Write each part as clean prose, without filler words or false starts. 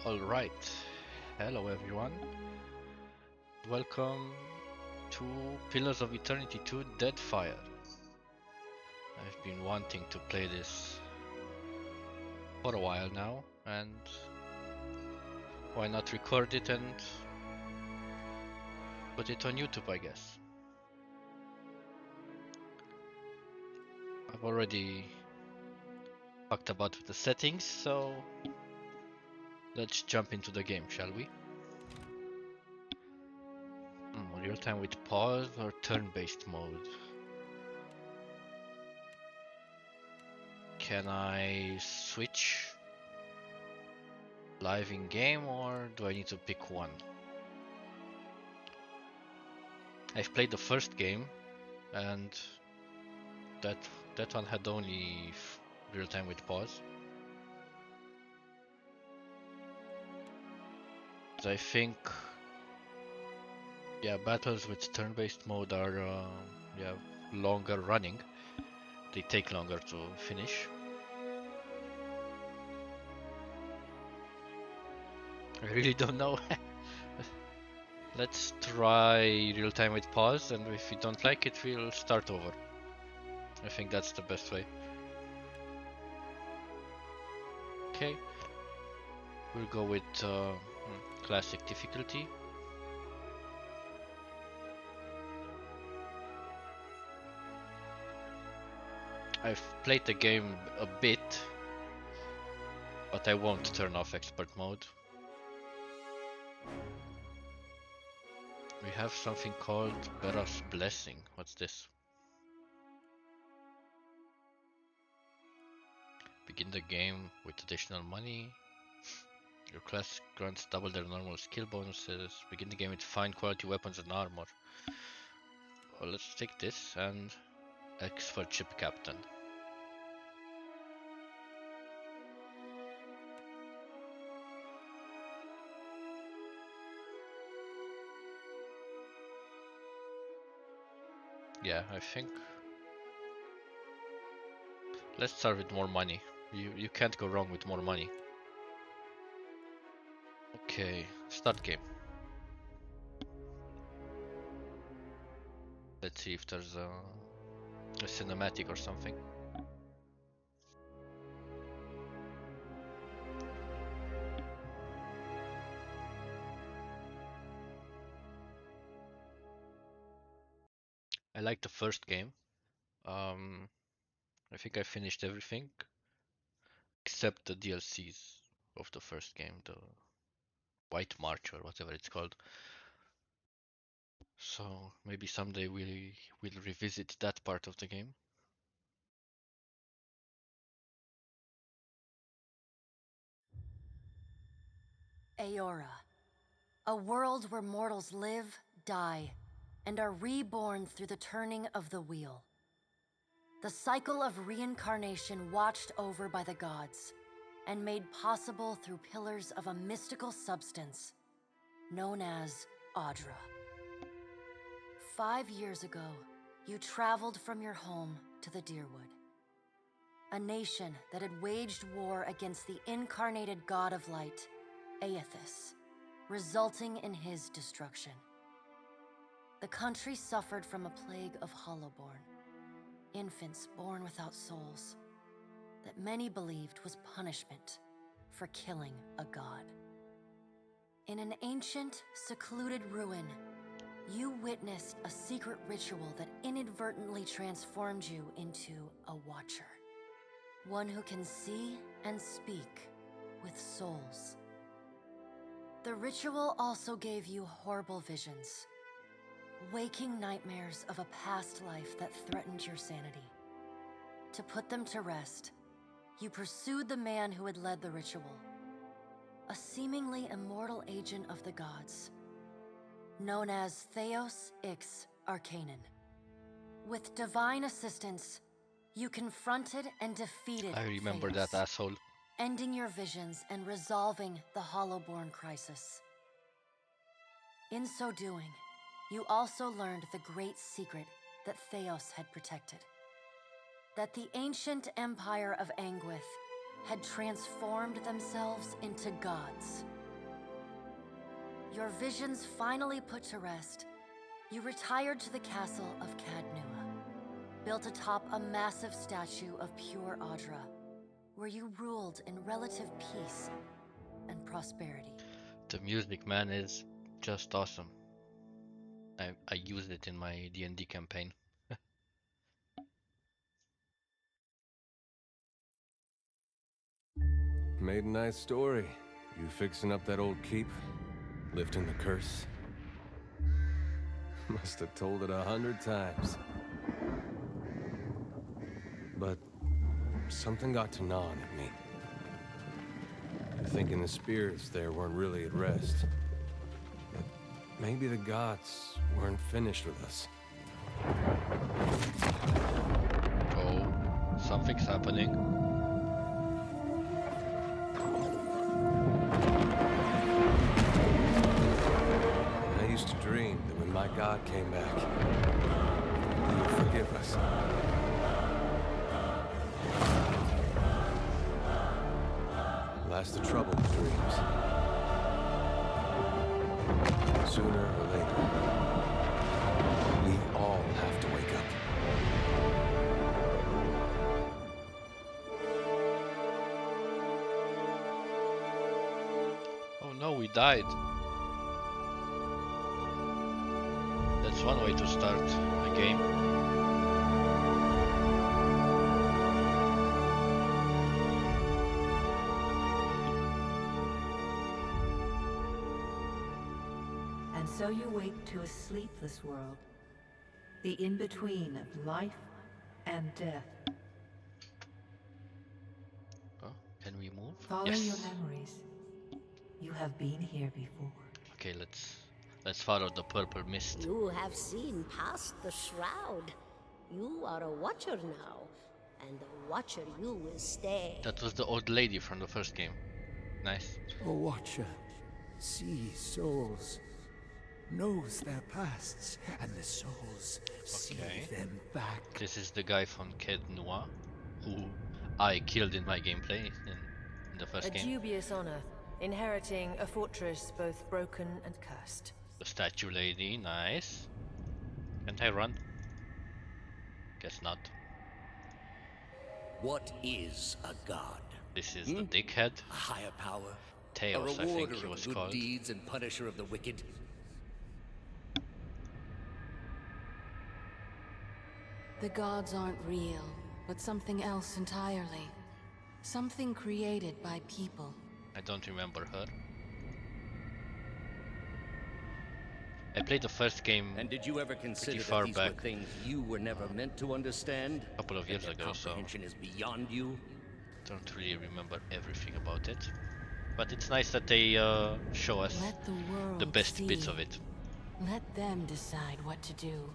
Alright, hello everyone. Welcome to Pillars of Eternity 2 Deadfire. I've been wanting to play this for a while now, and why not record it and put it on YouTube, I guess. I've already talked about the settings, so let's jump into the game, shall we? Real time with pause or turn-based mode? Can I switch live in game or do I need to pick one? I've played the first game and that one had only real time with pause. I think battles with turn-based mode are longer running. They take longer to finish. I really don't know. Let's try real time with pause, and if we don't like it, we'll start over. I think that's the best way. Okay, we'll go with classic difficulty. I've played the game a bit, but I won't turn off expert mode. We have something called Bera's Blessing. What's this? Begin the game with additional money. Your class grants double their normal skill bonuses. Begin the game with fine quality weapons and armor. Well, let's take this and X for Ship Captain. Yeah, I think let's start with more money. You can't go wrong with more money. Okay, start game. Let's see if there's a cinematic or something. I like the first game. I think I finished everything except the DLCs of the first game, the White March or whatever it's called. So maybe someday we'll revisit that part of the game. Aora, a world where mortals live, die, and are reborn through the turning of the wheel. The cycle of reincarnation watched over by the gods, and made possible through pillars of a mystical substance known as Audra. 5 years ago, you traveled from your home to the Deerwood, a nation that had waged war against the incarnated god of light, Aethys, resulting in his destruction. The country suffered from a plague of hollowborn, infants born without souls, that many believed was punishment for killing a god. In an ancient, secluded ruin, you witnessed a secret ritual that inadvertently transformed you into a watcher. One who can see and speak with souls. The ritual also gave you horrible visions, waking nightmares of a past life that threatened your sanity. To put them to rest, you pursued the man who had led the ritual, a seemingly immortal agent of the gods, known as Theos Ix Arcanon. With divine assistance, you confronted and defeated I remember Theos, that asshole. ending your visions and resolving the Hollowborn crisis. In so doing, you also learned the great secret that Theos had protected. That the ancient empire of Anguith had transformed themselves into gods, Your visions finally put to rest, you retired to the castle of Caed, built atop a massive statue of pure Audra, where you ruled in relative peace and prosperity. The music, man, is just awesome. I used it in my D&D campaign. Made a nice story. You fixing up that old keep? Lifting the curse? Must have told it 100 times. But something got to gnawing at me. Thinking the spirits there weren't really at rest. That maybe the gods weren't finished with us. Oh, something's happening. I used to dream that when my god came back, he would forgive us. Last the trouble with dreams. Sooner or later, we all have to wake up. Oh no, we died. That's one way to start a game. And so you wake to a sleepless world, the in-between of life and death. Oh, can we move? Follow Yes. your memories. You have been here before. Okay, let's follow the purple mist. You have seen past the shroud. You are a watcher now, and a watcher you will stay. That was the old lady from the first game. Nice. A watcher sees souls, knows their pasts, and the souls see them back. This is the guy from Caed, who I killed in my gameplay in the first A game. dubious honor, inheriting a fortress both broken and cursed. The statue lady, nice. Can't I run? Guess not. What is a god? This is the dickhead. A higher power? Tails, a I think rewarder he of was good called. deeds and punisher of the wicked? The gods aren't real, but something else entirely. Something created by people. I don't remember her. I played the first game And did you ever consider far that these back. were things you were never meant to understand? a couple of That years their ago, so comprehension is beyond you? don't really remember everything about it. But it's nice that they show us Let the world the best see. bits of it. Let them decide what to do.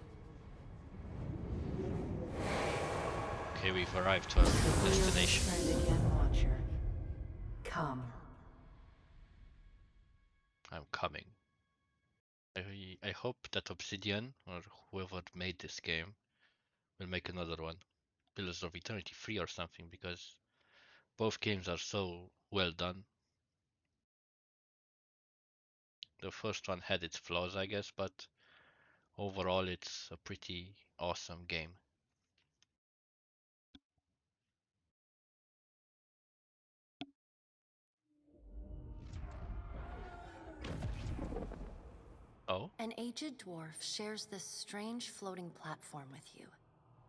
Okay, we've arrived to our destination. Friend again, watcher. Come. I'm coming. I hope that Obsidian, or whoever made this game, will make another one. Pillars of Eternity 3 or something, because both games are so well done. The first one had its flaws, I guess, but overall it's a pretty awesome game. Oh? An aged dwarf shares this strange floating platform with you.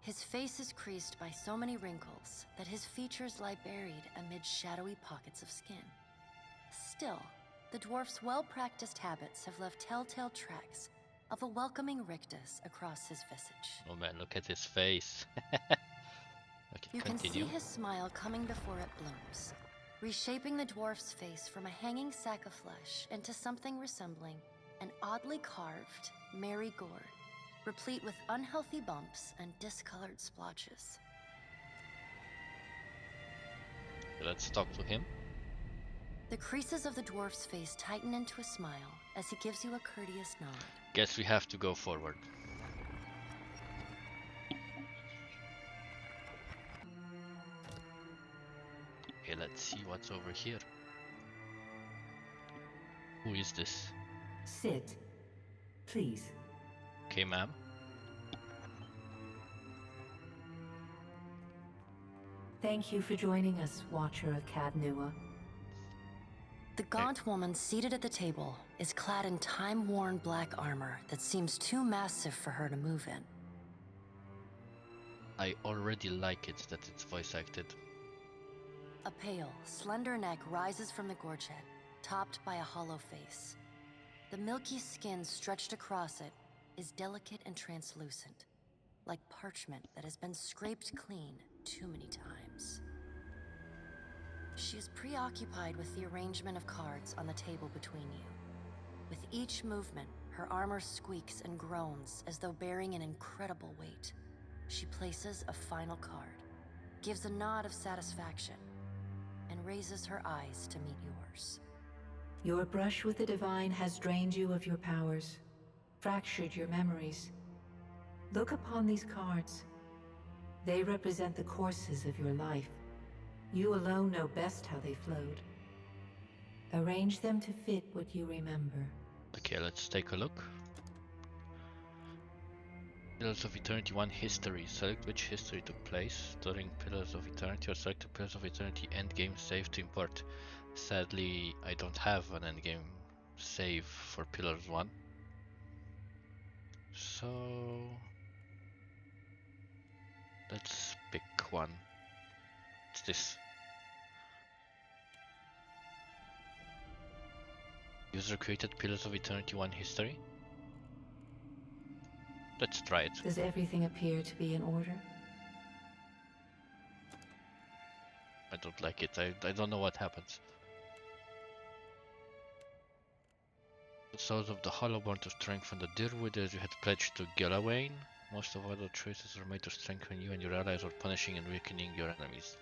His face is creased by so many wrinkles that his features lie buried amid shadowy pockets of skin. Still, the dwarf's well-practiced habits have left telltale tracks of a welcoming rictus across his visage. Oh man, look at his face. Okay, You can see continue. his smile coming before it blooms, reshaping the dwarf's face from a hanging sack of flesh into something resembling an oddly carved, merry gourd, replete with unhealthy bumps and discolored splotches. Let's talk to him. The creases of the dwarf's face tighten into a smile as he gives you a courteous nod. Guess we have to go forward. Okay, let's see what's over here. Who is this? Sit. Please. Okay, ma'am. Thank you for joining us, Watcher of Caed. The gaunt woman seated at the table is clad in time-worn black armor that seems too massive for her to move in. I already like it that it's voice acted. A pale, slender neck rises from the gorge head, topped by a hollow face. The milky skin stretched across it is delicate and translucent, like parchment that has been scraped clean too many times. She is preoccupied with the arrangement of cards on the table between you. With each movement, her armor squeaks and groans as though bearing an incredible weight. She places a final card, gives a nod of satisfaction, and raises her eyes to meet yours. Your brush with the divine has drained you of your powers, fractured your memories. Look upon these cards. They represent the courses of your life. You alone know best how they flowed. Arrange them to fit what you remember. Okay, let's take a look. Pillars of Eternity 1 History. Select which history took place during Pillars of Eternity, or select the Pillars of Eternity endgame save to import. Sadly, I don't have an endgame save for Pillars 1. So let's pick one. What's this? User created Pillars of Eternity 1 history. Let's try it. Does everything appear to be in order? I don't like it. I don't know what happens. The souls of the Hollowborn to strengthen the Deerwood as you had pledged to Galawain. Most of other choices were made to strengthen you and your allies, or punishing and weakening your enemies.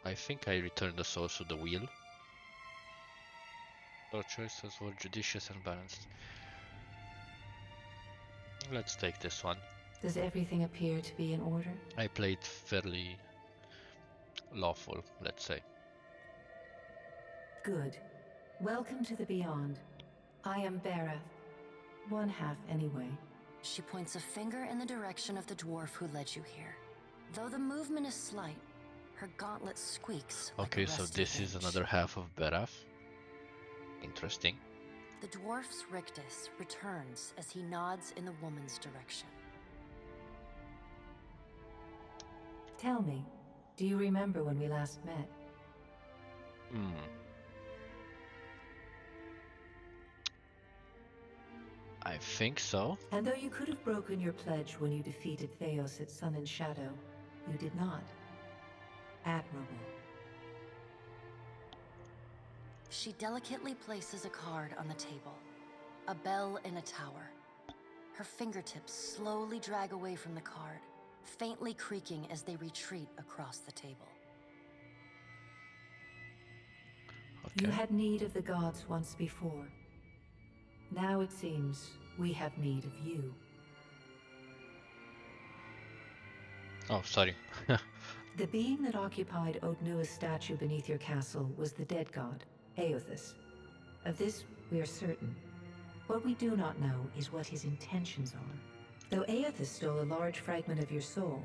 I think I returned the souls to the wheel. Our choices were judicious and balanced. Let's take this one. Does everything appear to be in order? I played fairly lawful, let's say. Good. Welcome to the Beyond. I am Berath. One half, anyway. She points a finger in the direction of the dwarf who led you here. Though the movement is slight, her gauntlet squeaks. Okay, like a so rusty this is hinge. another half of Berath. Interesting. The dwarf's rictus returns as he nods in the woman's direction. Tell me, do you remember when we last met? I think so. And though you could have broken your pledge when you defeated Theos at Sun and Shadow, you did not. Admirable. She delicately places a card on the table. A bell in a tower. Her fingertips slowly drag away from the card, faintly creaking as they retreat across the table. Okay. You had need of the gods once before. Now it seems we have need of you. Oh, sorry. The being that occupied Odnua's statue beneath your castle was the dead god, Aothus. Of this we are certain. What we do not know is what his intentions are. Though Aothus stole a large fragment of your soul,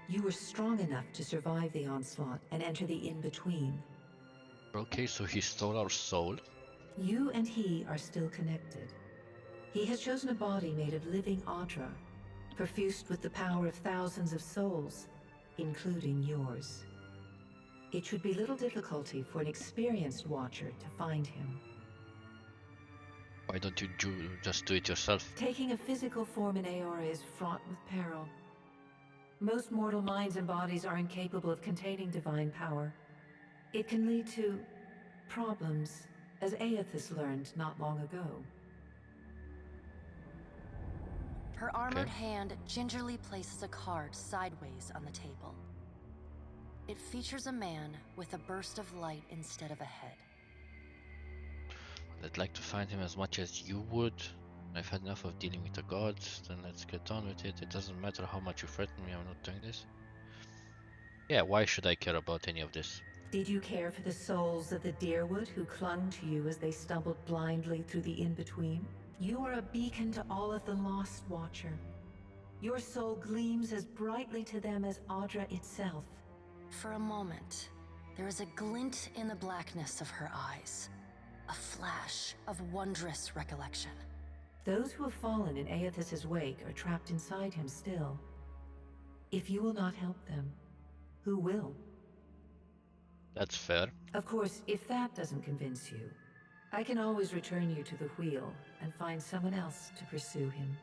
you were strong enough to survive the onslaught and enter the in-between. Okay, so he stole our soul. You and he are still connected. He has chosen a body made of living Audra, perfused with the power of thousands of souls, including yours. It should be little difficulty for an experienced watcher to find him. Why don't you just do it yourself? Taking a physical form in Aora is fraught with peril. Most mortal minds and bodies are incapable of containing divine power. It can lead to problems, as Aothus learned not long ago. Her armored hand gingerly places a card sideways on the table. It features a man with a burst of light instead of a head. I'd like to find him as much as you would. I've had enough of dealing with the gods, then let's get on with it. It doesn't matter how much you threaten me, I'm not doing this. Yeah, why should I care about any of this? Did you care for the souls of the Deerwood who clung to you as they stumbled blindly through the in-between? You are a beacon to all of the Lost Watcher. Your soul gleams as brightly to them as Audra itself. For a moment, there is a glint in the blackness of her eyes. A flash of wondrous recollection. Those who have fallen in Aethys's wake are trapped inside him still. If you will not help them, who will? That's fair. Of course, if that doesn't convince you, I can always return you to the wheel and find someone else to pursue him.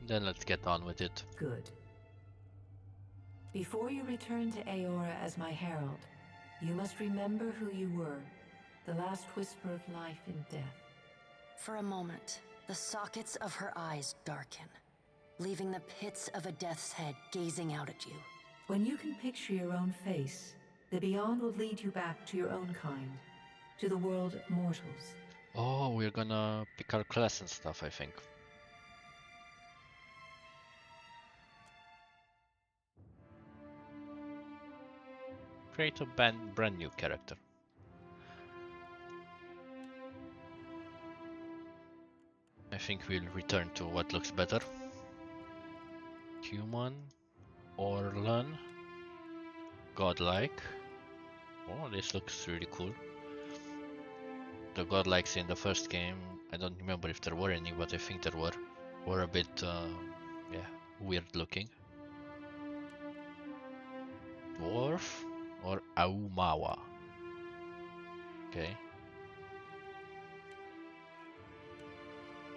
Then let's get on with it. Good. Before you return to Aora as my herald, you must remember who you were, the last whisper of life and death. For a moment, the sockets of her eyes darken, leaving the pits of a death's head gazing out at you. When you can picture your own face, the Beyond will lead you back to your own kind, to the world of mortals. Oh, we're gonna pick our class and stuff, I think. Create a brand new character. I think we'll return to what looks better. Human, Orlan, Godlike. Oh, this looks really cool. The Godlikes in the first game, I don't remember if there were any, but I think there were a bit, yeah, weird looking. Dwarf or Aumawa. Okay.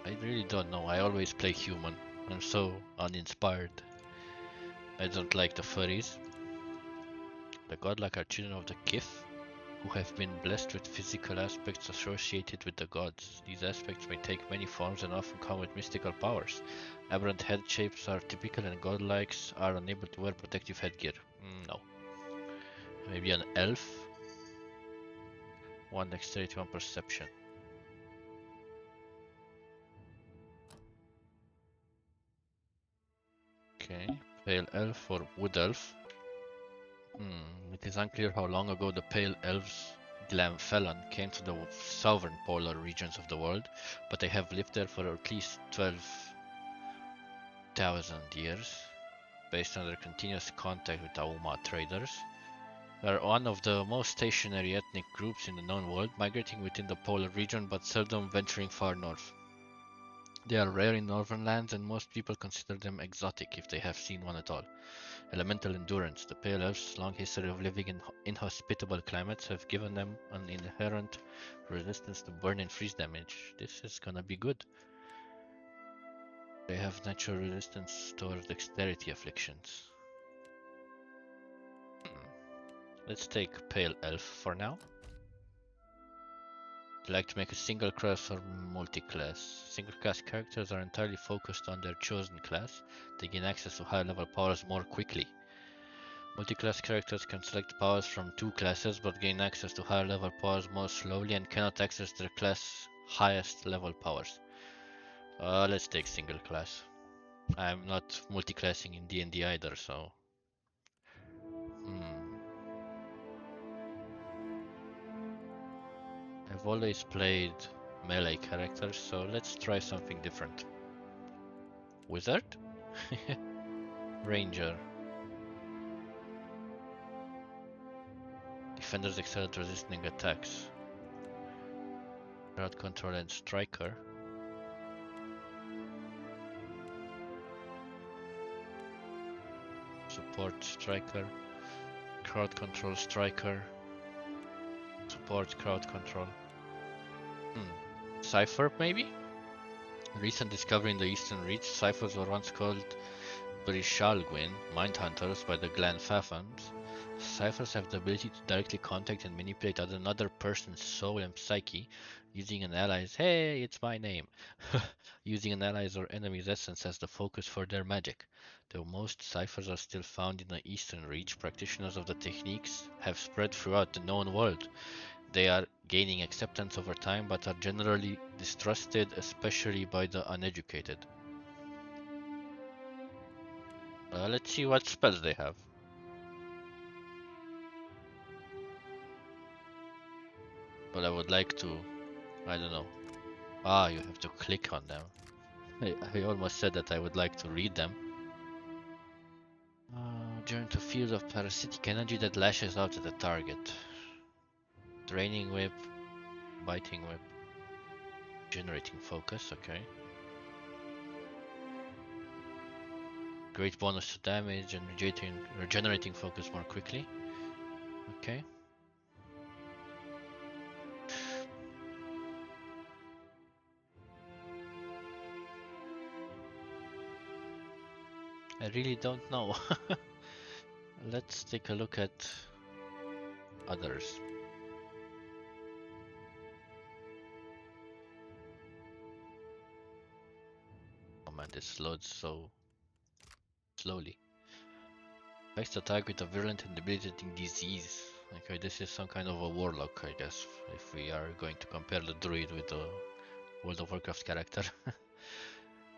I really don't know. I always play human. I'm so uninspired. I don't like the furries. The godlike are children of the Kith, who have been blessed with physical aspects associated with the gods. These aspects may take many forms and often come with mystical powers. Aberrant head shapes are typical and godlikes are unable to wear protective headgear. No. Maybe an elf? 1 dexterity, 1 perception. Okay, pale elf or wood elf. It is unclear how long ago the pale elves Glamfellan came to the southern polar regions of the world, but they have lived there for at least 12,000 years, based on their continuous contact with Auma traders. They are one of the most stationary ethnic groups in the known world, migrating within the polar region but seldom venturing far north. They are rare in northern lands, and most people consider them exotic if they have seen one at all. Elemental endurance. The Pale Elves' long history of living in inhospitable climates have given them an inherent resistance to burn and freeze damage. This is gonna be good. They have natural resistance towards dexterity afflictions. Let's take Pale Elf for now. Would you like to make a single class or multi-class? Single class characters are entirely focused on their chosen class. They gain access to higher level powers more quickly. Multi-class characters can select powers from 2 classes but gain access to higher level powers more slowly and cannot access their class highest level powers. Let's take single class. I'm not multi-classing in D&D either, so... I've always played melee characters, so let's try something different. Wizard? Ranger. Defenders excel at resisting attacks. Crowd control and striker. Support striker. Crowd control striker. Support crowd control. Cypher maybe? Recent discovery in the Eastern Reach, Cyphers were once called Brishalgwyn, mind hunters by the Glanfafans. Cyphers have the ability to directly contact and manipulate another person's soul and psyche using an ally's hey, it's my name. Using an ally's or enemy's essence as the focus for their magic. Though most ciphers are still found in the Eastern Reach, practitioners of the techniques have spread throughout the known world. They are gaining acceptance over time, but are generally distrusted, especially by the uneducated. Let's see what spells they have. But I would like to, I don't know. Ah, you have to click on them. I almost said that I would like to read them. Join to field of parasitic energy that lashes out at the target. Draining whip, biting whip, generating focus, okay. Great bonus to damage and regenerating focus more quickly. Okay. I really don't know. Let's take a look at others. Oh man, this loads so slowly. Next attack with a virulent and debilitating disease. Okay, this is some kind of a warlock, I guess, if we are going to compare the druid with the World of Warcraft character.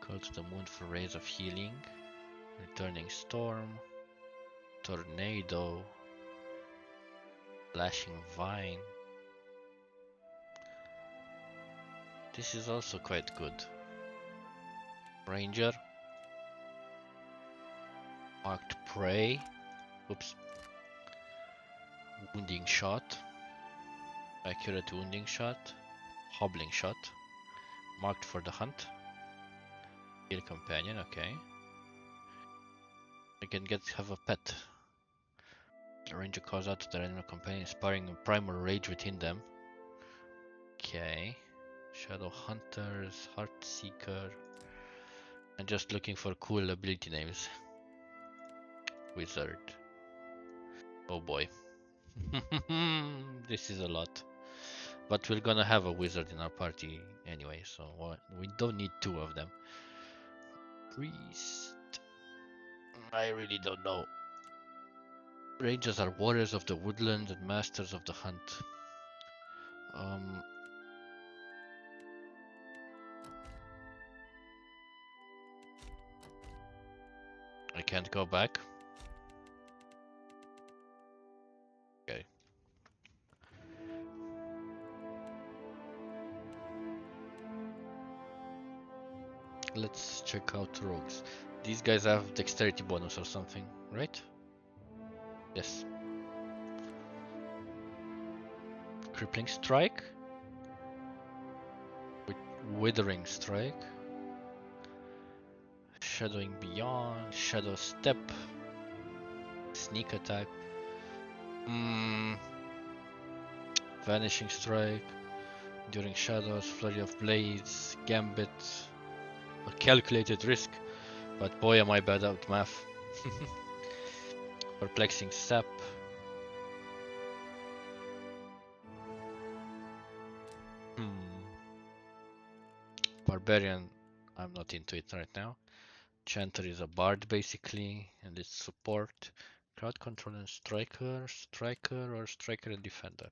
Call to the moon for rays of healing. Returning storm. Tornado. Flashing vine. This is also quite good. Ranger. Marked prey. Oops. Wounding shot. Accurate wounding shot. Hobbling shot. Marked for the hunt. Kill companion, okay. I can have a pet. The ranger calls out to their animal companion, inspiring a primal rage within them. Okay. Shadow Hunters, Heart Seeker. I'm just looking for cool ability names. Wizard. Oh boy. This is a lot. But we're gonna have a wizard in our party anyway, so we don't need two of them. Priest. I really don't know. Rangers are warriors of the woodland and masters of the hunt. I can't go back. Okay. Let's check out rogues. These guys have dexterity bonus or something, right? Yes. Crippling strike. With withering strike. Shadowing beyond. Shadow step. Sneak attack. Vanishing strike. Enduring shadows. Flurry of blades. Gambit. A calculated risk. But boy am I bad at math. Perplexing sap. Barbarian, I'm not into it right now. Chanter is a bard basically, and it's support. Crowd control and striker, or striker and defender.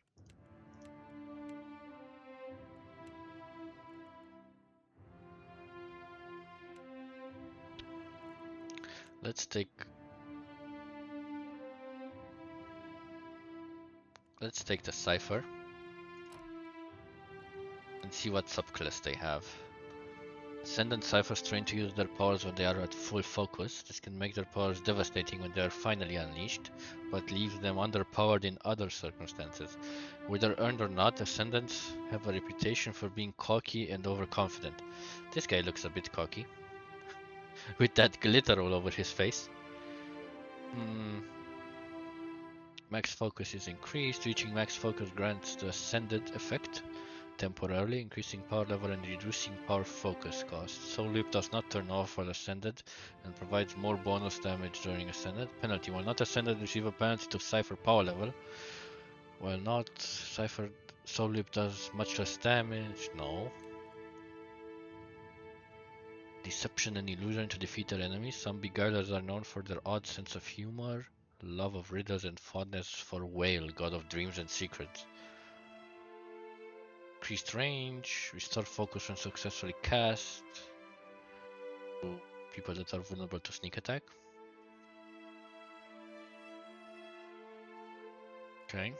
Let's take the cipher and see what subclass they have. Ascendant ciphers train to use their powers when they are at full focus. This can make their powers devastating when they are finally unleashed, but leaves them underpowered in other circumstances. Whether earned or not, Ascendants have a reputation for being cocky and overconfident. This guy looks a bit cocky, with that glitter all over his face. Max focus is increased. Reaching max focus grants the Ascended effect, temporarily increasing power level and reducing power focus cost. Soul Whip does not turn off while Ascended and provides more bonus damage during Ascended. Penalty: while not Ascended, receive a penalty to Cipher power level. While not Cipher, Soul Whip does much less damage. No. Deception and illusion to defeat their enemies. Some beguilers are known for their odd sense of humor, love of riddles, and fondness for Whale, god of dreams and secrets. Increased range, restore focus when successfully cast. To people that are vulnerable to sneak attack. Okay.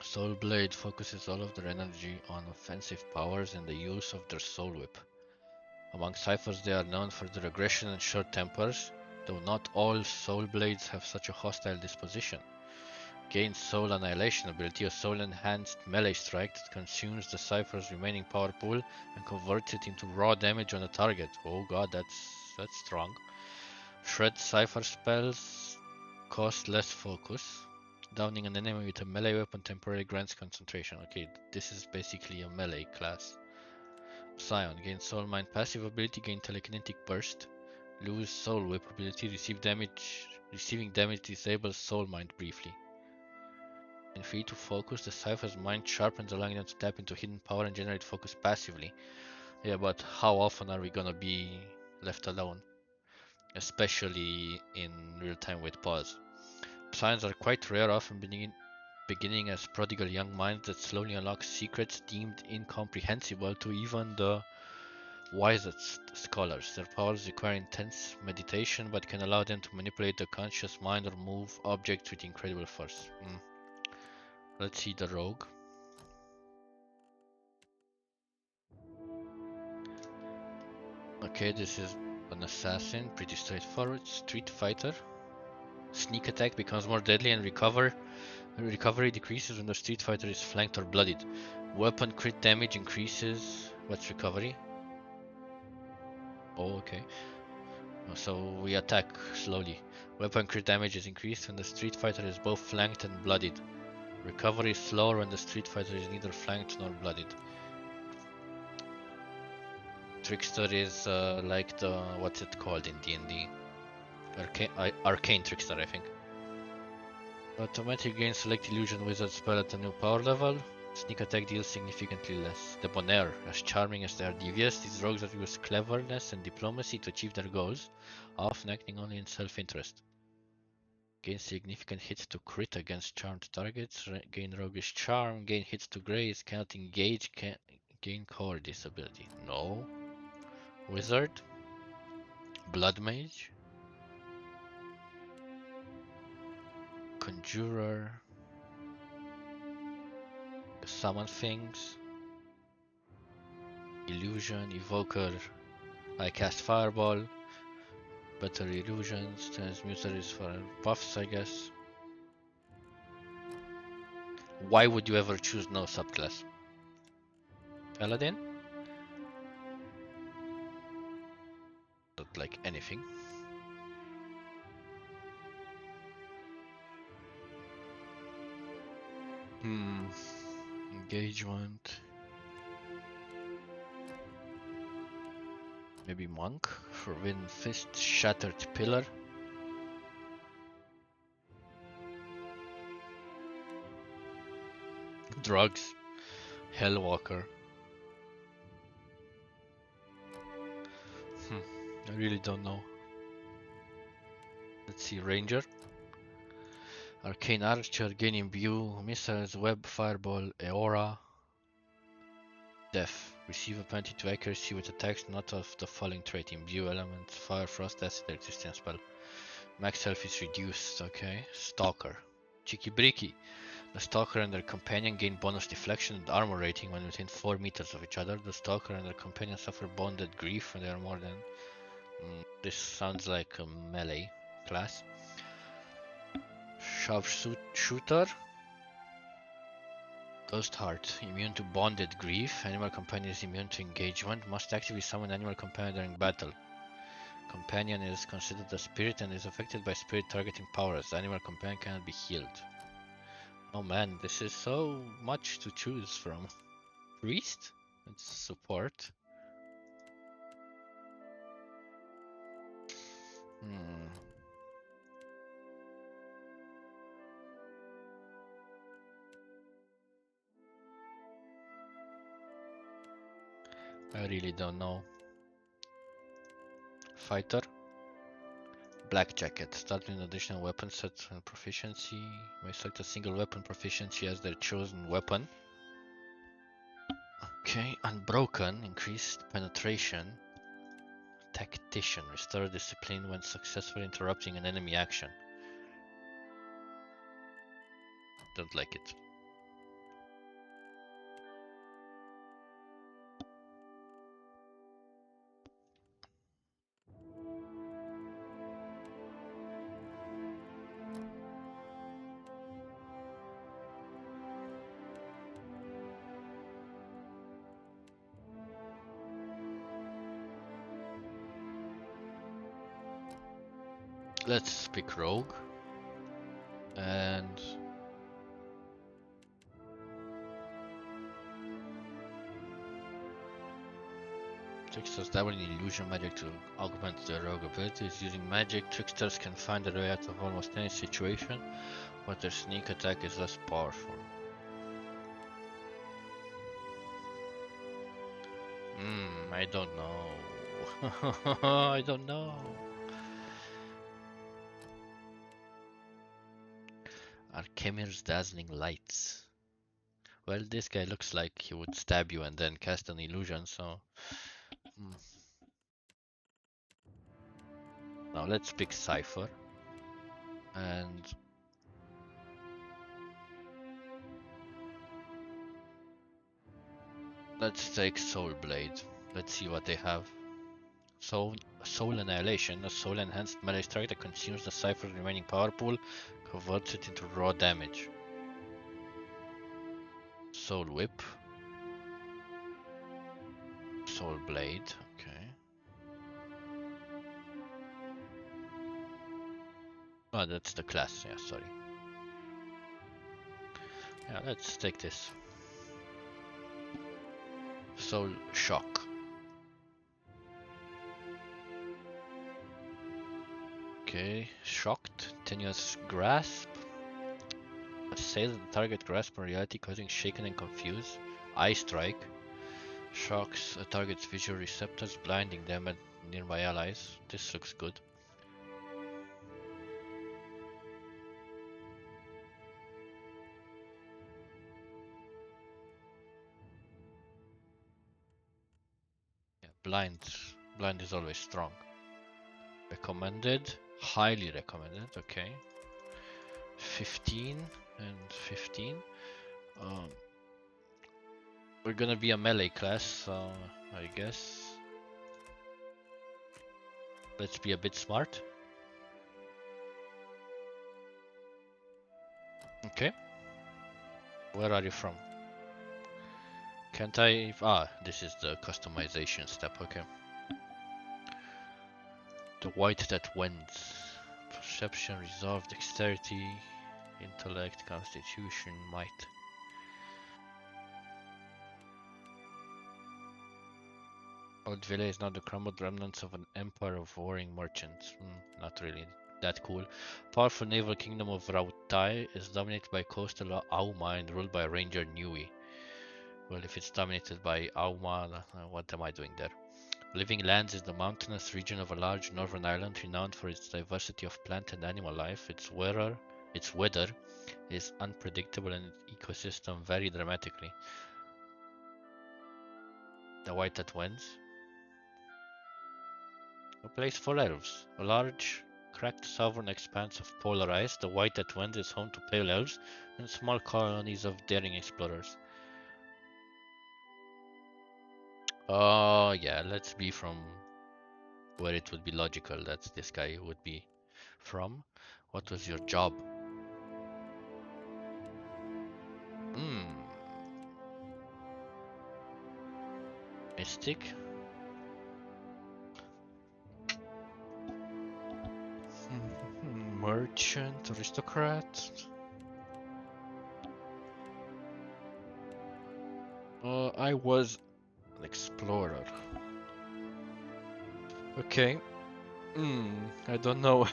Soul Blade focuses all of their energy on offensive powers and the use of their Soul Whip. Among ciphers, they are known for their aggression and short tempers, though not all Soul Blades have such a hostile disposition. Gains Soul Annihilation ability, a soul-enhanced melee strike that consumes the cipher's remaining power pool and converts it into raw damage on a target. Oh god, that's strong. Shred cipher spells cost less focus. Downing an enemy with a melee weapon temporarily grants concentration. Okay, this is basically a melee class. Psion gains Soul Mind passive ability, gain telekinetic burst. Lose Soul Whip ability, receiving damage disables Soul Mind briefly. And free to focus, the cipher's mind sharpens, allowing them to tap into hidden power and generate focus passively. Yeah, but how often are we gonna be left alone? Especially in real time with pause. Psions are quite rare, often beginning as prodigal young minds that slowly unlock secrets deemed incomprehensible to even the wisest scholars. Their powers require intense meditation, but can allow them to manipulate the conscious mind or move objects with incredible force. Let's see the rogue. Okay, this is an assassin, pretty straightforward. Street fighter. Sneak attack becomes more deadly and recovery decreases when the street fighter is flanked or bloodied. Weapon crit damage increases. What's recovery? Oh, okay. So we attack slowly. Weapon crit damage is increased when the street fighter is both flanked and bloodied. Recovery is slower when the street fighter is neither flanked nor bloodied. Trickster is like the, what's it called in D&D? Arcane Trickster, I think. Automatic gains select illusion wizard spell at a new power level. Sneak attack deals significantly less. Debonair, as charming as they are devious, these rogues that use cleverness and diplomacy to achieve their goals, often acting only in self-interest. Gain significant hits to crit against charmed targets. Gain roguish charm. Gain hits to graze. Cannot engage. Gain cowardice ability. No. Wizard. Blood mage. Conjurer. Summon things. Illusion. Evoker. I cast fireball. Better illusions. Transmuter is for buffs, I guess. Why would you ever choose no subclass? Paladin? Not like anything. Engagement. Maybe monk. Forbidden fist. Shattered pillar. Drugs. Hellwalker. I really don't know. Let's see. Ranger. Arcane Archer. Gain Imbue. Missiles. Web. Fireball. Aura. Death. Receive a penalty to accuracy with attacks not of the following trait. Imbue elements. Fire, frost, acid, electricity, and spell. Max health is reduced. Okay. Stalker. Cheeky Bricky. The Stalker and their companion gain bonus deflection and armor rating when within 4 meters of each other. The Stalker and their companion suffer bonded grief when they are more than... this sounds like a melee class. Sharpshooter. Ghost Heart. Immune to bonded grief. Animal companion is immune to engagement. Must actively summon animal companion during battle. Companion is considered a spirit and is affected by spirit targeting powers. Animal companion cannot be healed. Oh man, this is so much to choose from. Priest? It's support. I really don't know. Fighter. Black Jacket. Start with an additional weapon set and proficiency. May select a single weapon proficiency as their chosen weapon. Okay, Unbroken. Increased penetration. Tactician. Restore discipline when successfully interrupting an enemy action. Don't like it. Let's pick rogue. And tricksters dabble in illusion magic to augment their rogue abilities. Using magic, tricksters can find their way out of almost any situation, but their sneak attack is less powerful. I don't know. I don't know. Archemir's dazzling lights. Well, this guy looks like he would stab you and then cast an illusion, so... Now let's pick Cypher. And... let's take Soul Blade. Let's see what they have. Soul Annihilation, a soul enhanced melee strike that consumes the Cypher's remaining power pool, converts it into raw damage. Soul Whip. Soul Blade, okay. Oh, that's the class, yeah, sorry. Yeah, let's take this. Soul Shock. Okay, Shocked, Tenuous Grasp. Assail the target grasp on reality, causing shaken and confused. Eye Strike. Shocks a target's visual receptors, blinding them and nearby allies. This looks good. Yeah, blind is always strong. Recommended, highly recommended. Okay, 15 and 15. We're gonna be a melee class, so I guess let's be a bit smart. Okay. Where are you from? Can't I? Ah, this is the customization step. Okay. The white that wins. Perception, resolve, dexterity, intellect, constitution, might. Old Villa is now the crumbled remnants of an empire of warring merchants. Not really that cool. Powerful naval kingdom of Rautai is dominated by coastal Auma and ruled by Ranger Nui. Well, if it's dominated by Auma, what am I doing there? Living Lands is the mountainous region of a large northern island renowned for its diversity of plant and animal life. Its weather is unpredictable and its ecosystem vary dramatically. The white that wins. A place for elves. A large, cracked southern expanse of polar ice, the white that wins is home to pale elves and small colonies of daring explorers. Yeah, let's be from where it would be logical that this guy would be from. What was your job? Mystic? Merchant, aristocrat? I was an explorer. Okay. I don't know.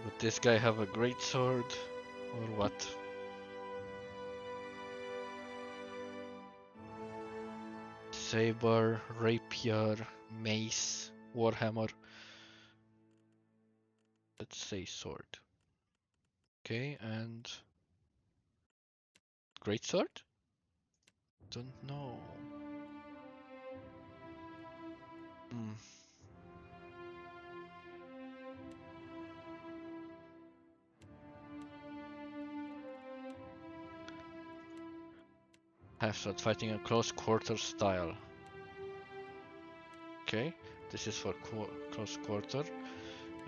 Would this guy have a great sword or what? Saber, rapier, mace, warhammer. Let's say sword. Okay, and great sword? Don't know. Have start fighting in close quarter style. Okay, this is for close quarter,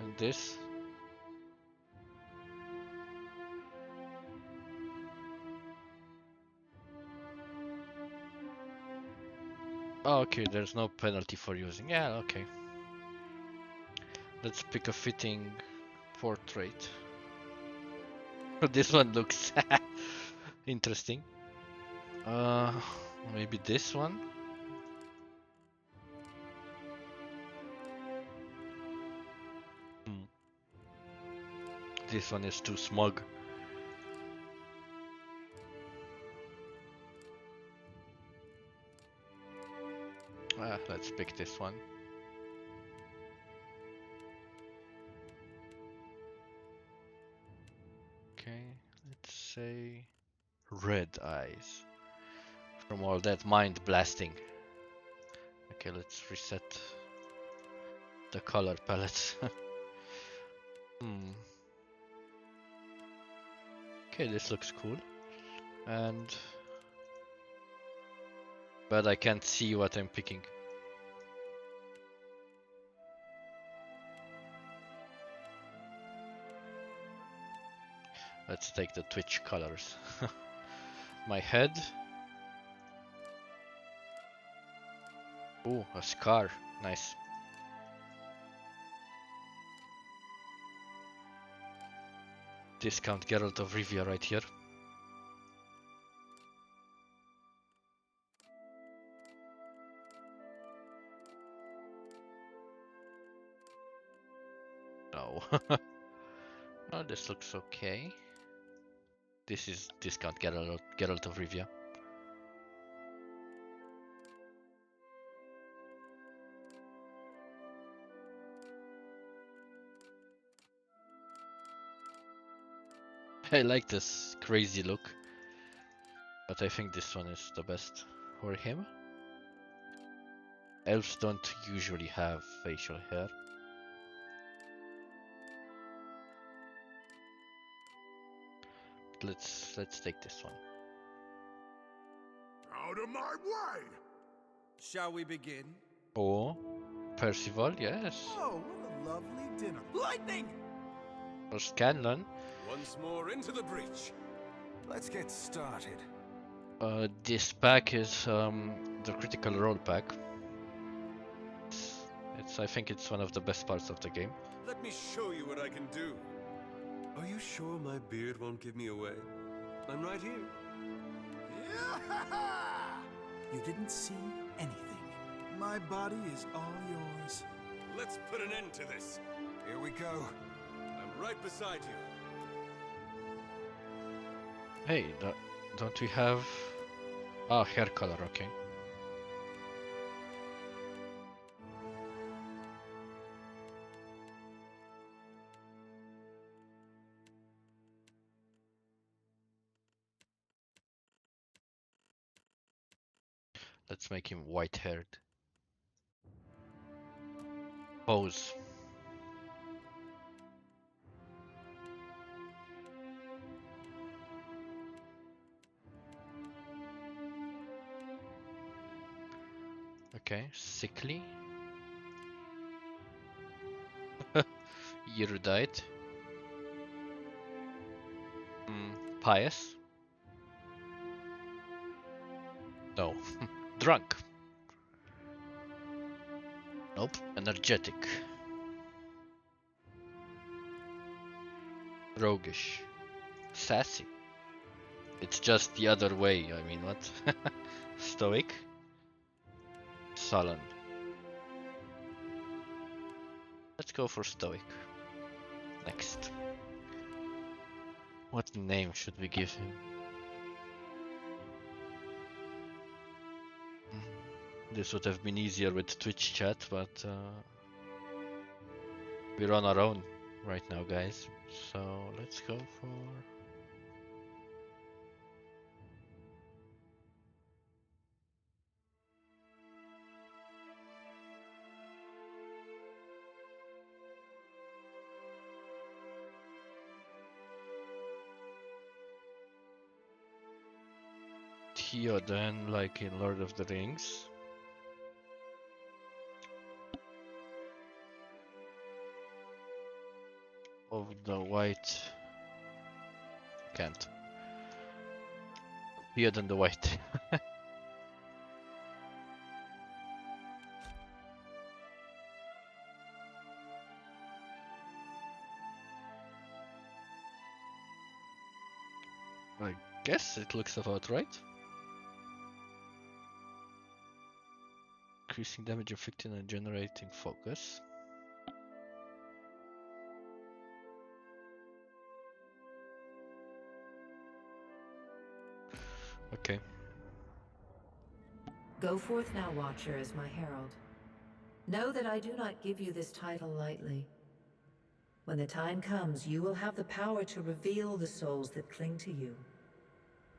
and this. Oh, okay, there's no penalty for using. Yeah, okay. Let's pick a fitting portrait. This one looks interesting. Maybe this one. This one is too smug. Let's pick this one. Okay, let's say red eyes. From all that mind blasting. Okay, let's reset the color palette. Okay, this looks cool. But I can't see what I'm picking. Let's take the Twitch colors. My head. Ooh, a scar. Nice. Discount Geralt of Rivia right here. No. Oh, this looks okay. This is discount Geralt of Rivia. I like this crazy look, but I think this one is the best for him. Elves don't usually have facial hair. Let's take this one. Out of my way! Shall we begin? Oh, Percival, yes. Oh, what a lovely dinner. Lightning! Or Scanlan. Once more into the breach. Let's get started. This pack is the Critical Role pack. I think it's one of the best parts of the game. Let me show you what I can do. Are you sure my beard won't give me away? I'm right here. You didn't see anything. My body is all yours. Let's put an end to this. Here we go. I'm right beside you. Hey, don't we have... Ah, hair color, okay. Let's make him white-haired. Pose. Okay, sickly. Erudite. Pious. No. Drunk. Nope. Energetic. Roguish. Sassy. It's just the other way, I mean, what? Stoic. Sullen. Let's go for Stoic. Next. What name should we give him? This would have been easier with Twitch chat, but we're on our own right now, guys. So let's go for... Theoden, like in Lord of the Rings. Of the White. Can't. Theoden the White. I guess it looks about right. Increasing damage inflicted and generating focus. Okay. Go forth now, Watcher, as my herald. Know that I do not give you this title lightly. When the time comes, you will have the power to reveal the souls that cling to you.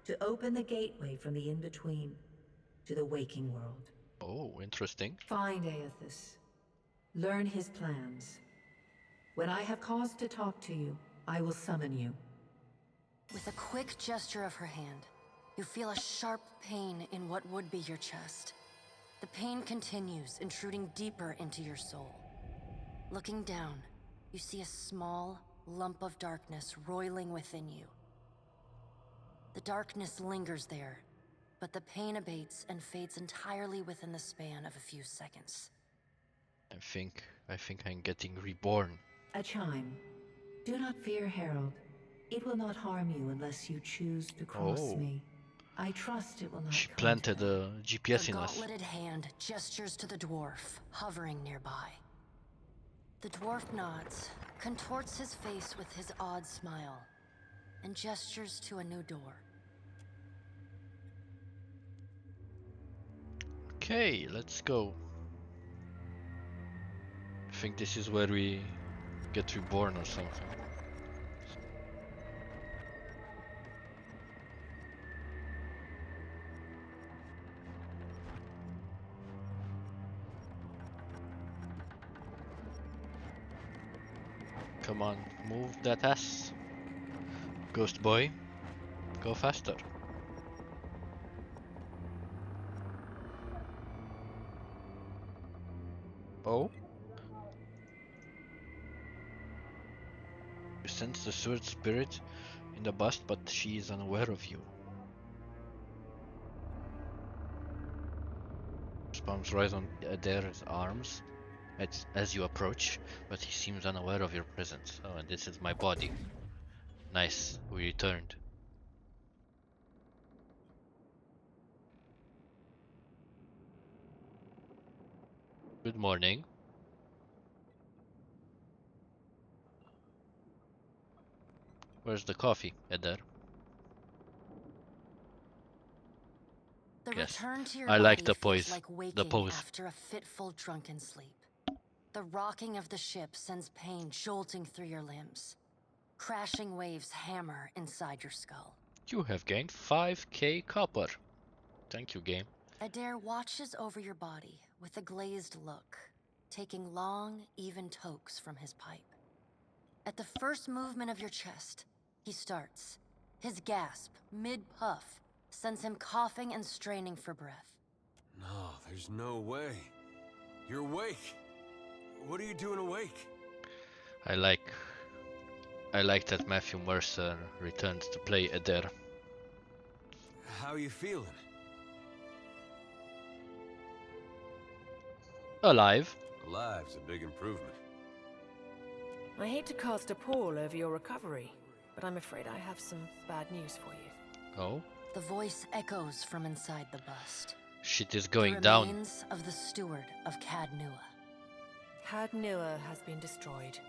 To open the gateway from the in-between to the waking world. Oh, interesting. Find Aethys. Learn his plans. When I have cause to talk to you, I will summon you. With a quick gesture of her hand, you feel a sharp pain in what would be your chest. The pain continues, intruding deeper into your soul. Looking down, you see a small lump of darkness roiling within you. The darkness lingers there, but the pain abates and fades entirely within the span of a few seconds. I think I'm getting reborn. A chime. Do not fear, Herald. It will not harm you unless you choose to cross me. I trust it will not. She planted a GPS in us. The gauntleted hand gestures to the dwarf, hovering nearby. The dwarf nods, contorts his face with his odd smile, and gestures to a new door. Okay, let's go. I think this is where we get reborn or something. Come on, move that ass. Ghost boy, go faster. Oh? You sense the sword spirit in the bust, but she is unaware of you. Spawns right on Adair's arms as you approach, but he seems unaware of your presence. Oh, and this is my body. Nice, we returned. Good morning. Where's the coffee, Adair? The Yes, return to your I like body the feels pose. like waking The pose. after a fitful drunken sleep. The rocking of the ship sends pain jolting through your limbs. Crashing waves hammer inside your skull. You have gained 5k copper. Thank you, game. Adair watches over your body with a glazed look, taking long, even tokes from his pipe. At the first movement of your chest, he starts. His gasp, mid-puff, sends him coughing and straining for breath. No, there's no way. You're awake. What are you doing awake? I like that Mathew Mercer returns to play Adair. How are you feeling? Alive. Alive's a big improvement. I hate to cast a pall over your recovery, but I'm afraid I have some bad news for you. Oh? The voice echoes from inside the bust. Shit is going the down. remains of the steward of Caed Nua. Caed Nua has been destroyed.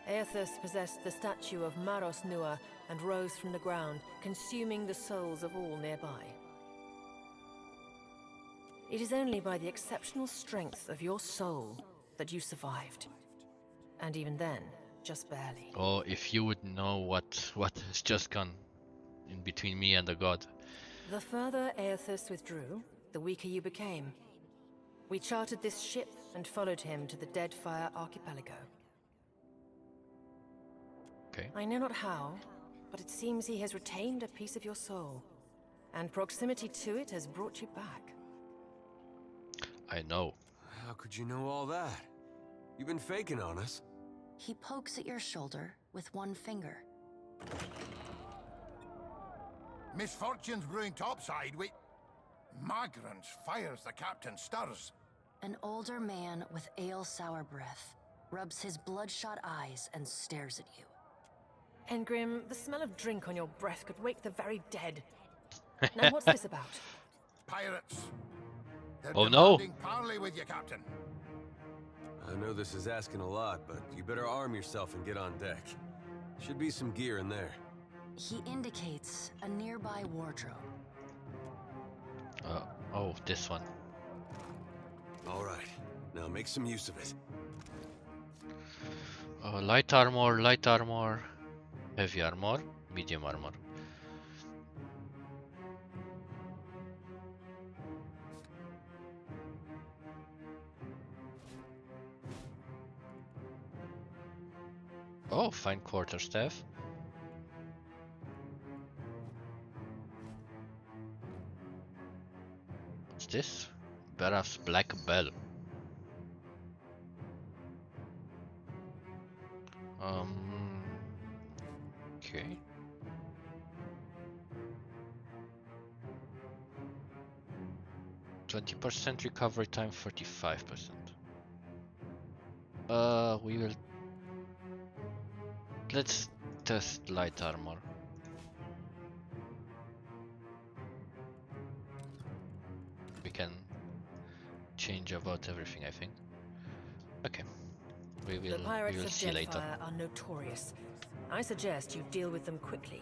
Aethys possessed the statue of Maros Nua and rose from the ground, consuming the souls of all nearby. It is only by the exceptional strength of your soul that you survived. And even then, just barely. Oh, if you would know what has just gone in between me and the god. The further Aethys withdrew, the weaker you became. We chartered this ship and followed him to the Deadfire archipelago. Okay. I know not how, but it seems he has retained a piece of your soul. and proximity to it has brought you back. I know. How could you know all that? You've been faking on us. He pokes at your shoulder with one finger. Misfortune's brewing topside. Migrants fires the captain stirs. An older man with ale-sour breath rubs his bloodshot eyes and stares at you. Engrim, the smell of drink on your breath could wake the very dead. Now what's this about? Pirates. They're Oh no! demanding parley with you, Captain. I know this is asking a lot, but you better arm yourself and get on deck. Should be some gear in there. He indicates a nearby wardrobe. Oh, this one. All right, now make some use of it. Light armor, heavy armor, medium armor. Oh, fine quarterstaff. What's this? Baraf's Black Bell. Okay. %20 recovery time, 45%. We will. Let's test light armor. We can change about everything, I think. Okay. We The will pirates of see later. Deadfire are notorious. I suggest you deal with them quickly.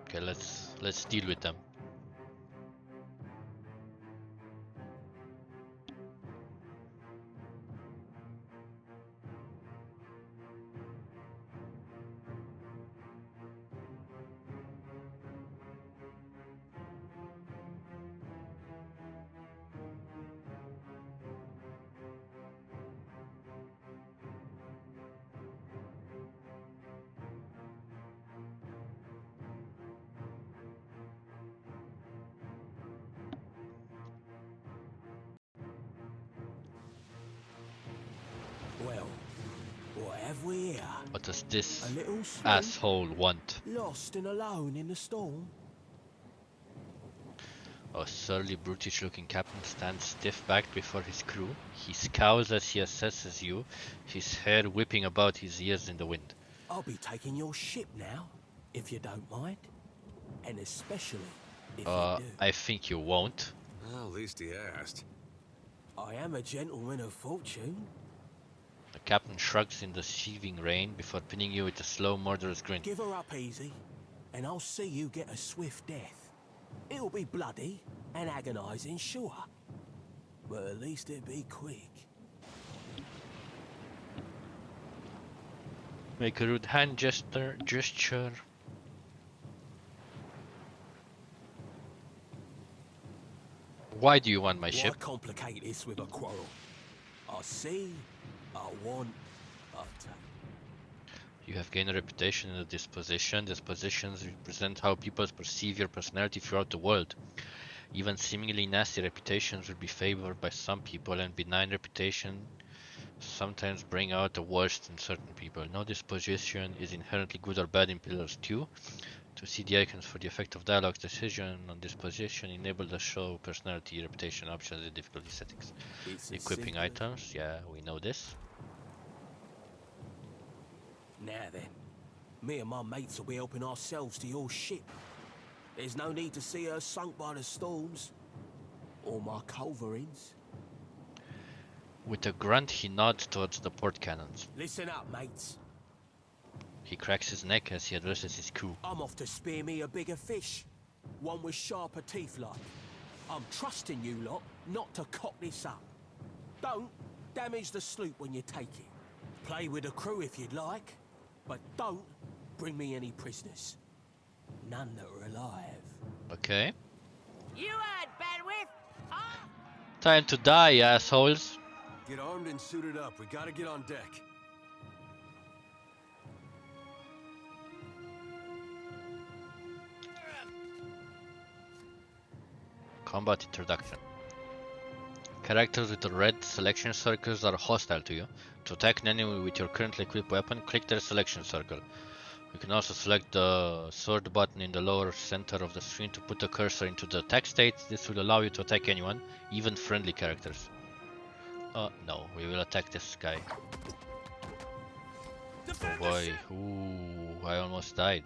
Okay, let's deal with them. Well, what have we here? What does this A little sloop asshole want? lost and alone in the storm? A surly, brutish-looking captain stands stiff-backed before his crew. He scowls as he assesses you, his hair whipping about his ears in the wind. I'll be taking your ship now, if you don't mind. And especially if you do. I think you won't. Well, at least he asked. I am a gentleman of fortune. The captain shrugs in the sheaving rain before pinning you with a slow, murderous grin. Give her up easy, and I'll see you get a swift death. It'll be bloody and agonizing, sure. But at least it'll be quick. Make a rude hand gesture. Why do you want my ship? Why complicate this with a quarrel? I see, I want, I take. You have gained a reputation in this position. These positions represent how people perceive your personality throughout the world. Even seemingly nasty reputations will be favored by some people, and benign reputation sometimes bring out the worst in certain people. No disposition is inherently good or bad in Pillars 2. To see the icons for the effect of dialogue's decision on disposition, enable the show personality reputation options in difficulty settings. Equipping items, yeah, we know this. Now then, me and my mates will be helping ourselves to your ship. There's no need to see her sunk by the storms, or my culverins. With a grunt, he nods towards the port cannons. Listen up, mates. He cracks his neck as he addresses his crew. I'm off to spear me a bigger fish. One with sharper teeth like. I'm trusting you lot not to cock this up. Don't damage the sloop when you take it. Play with the crew if you'd like, but don't bring me any prisoners. None that are alive. Okay. You heard, Benwith! Time to die, assholes. Get armed and suited up. We gotta get on deck. Combat introduction. Characters with the red selection circles are hostile to you. To attack an enemy with your currently equipped weapon, click their selection circle. You can also select the sword button in the lower center of the screen to put the cursor into the attack state. This will allow you to attack anyone, even friendly characters. No, we will attack this guy. Oh boy, ooh, I almost died.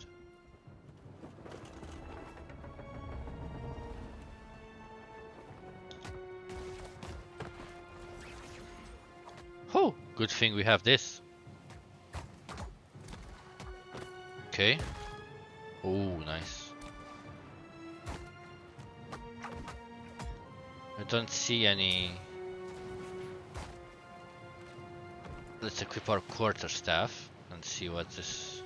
Oh, good thing we have this. Okay. Oh, nice. I don't see any. Let's equip our quarterstaff and see what this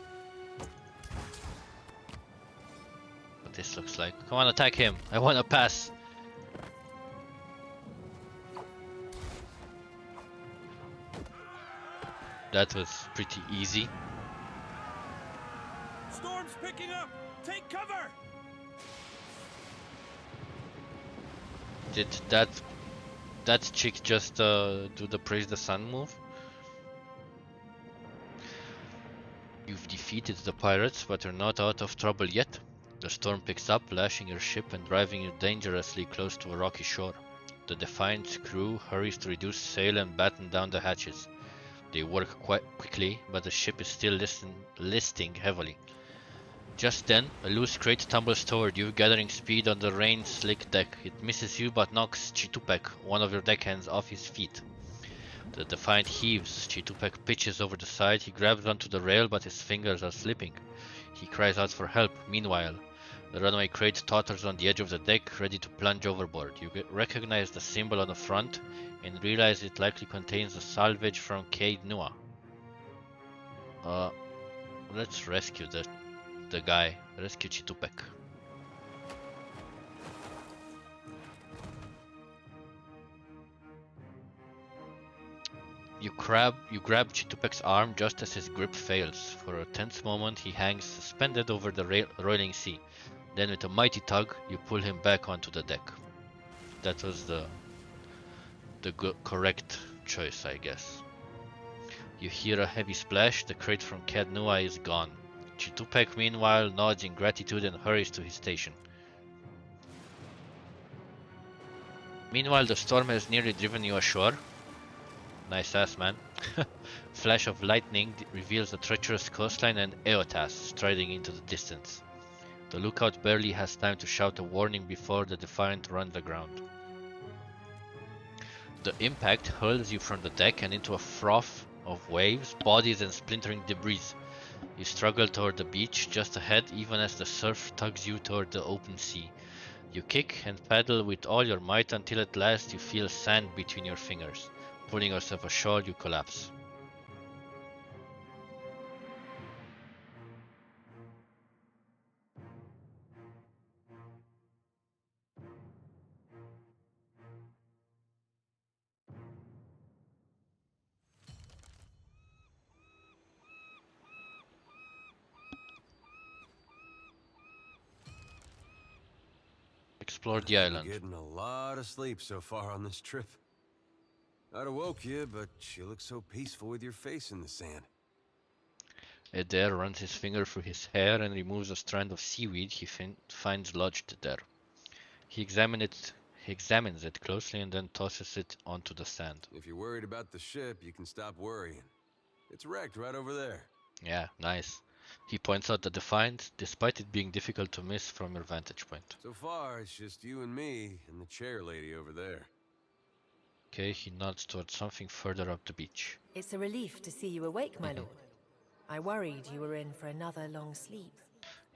looks like. Come on, attack him. I wanna pass. That was pretty easy. Storm's picking up! Take cover! Did that chick just do the praise the sun move? You've defeated the pirates, but you're not out of trouble yet. The storm picks up, lashing your ship and driving you dangerously close to a rocky shore. The Defiant's crew hurries to reduce sail and batten down the hatches. They work quite quickly, but the ship is still listing heavily. Just then, a loose crate tumbles toward you, gathering speed on the rain-slick deck. It misses you but knocks Chitupek, one of your deckhands, off his feet. The Defiant heaves. Chitupek pitches over the side. He grabs onto the rail, but his fingers are slipping. He cries out for help. Meanwhile, the runaway crate totters on the edge of the deck, ready to plunge overboard. You recognize the symbol on the front and realize it likely contains a salvage from Caed Nua. Let's rescue the guy. Rescue Chitupek. You grab Chitupek's arm just as his grip fails. For a tense moment, he hangs suspended over the roiling sea. Then, with a mighty tug, you pull him back onto the deck. That was the correct choice, I guess. You hear a heavy splash. The crate from Caed Nua is gone. Chitupek, meanwhile, nods in gratitude and hurries to his station. Meanwhile, the storm has nearly driven you ashore. Nice ass, man. Flash of lightning reveals the treacherous coastline and Eotas striding into the distance. The lookout barely has time to shout a warning before the Defiant runs aground. The impact hurls you from the deck and into a froth of waves, bodies and splintering debris. You struggle toward the beach just ahead, even as the surf tugs you toward the open sea. You kick and paddle with all your might until at last you feel sand between your fingers. Pulling yourself ashore, you collapse. Explore the island. Getting a lot of sleep so far on this trip. I'd have woke you, but you look so peaceful with your face in the sand. Eder runs his finger through his hair and removes a strand of seaweed he finds lodged there. He examines it closely and then tosses it onto the sand. If you're worried about the ship, you can stop worrying. It's wrecked right over there. Yeah, nice. He points out the Defiant, despite it being difficult to miss from your vantage point. So far, it's just you and me and the chair lady over there. Okay, he nods towards something further up the beach. It's a relief to see you awake, my lord. I worried you were in for another long sleep.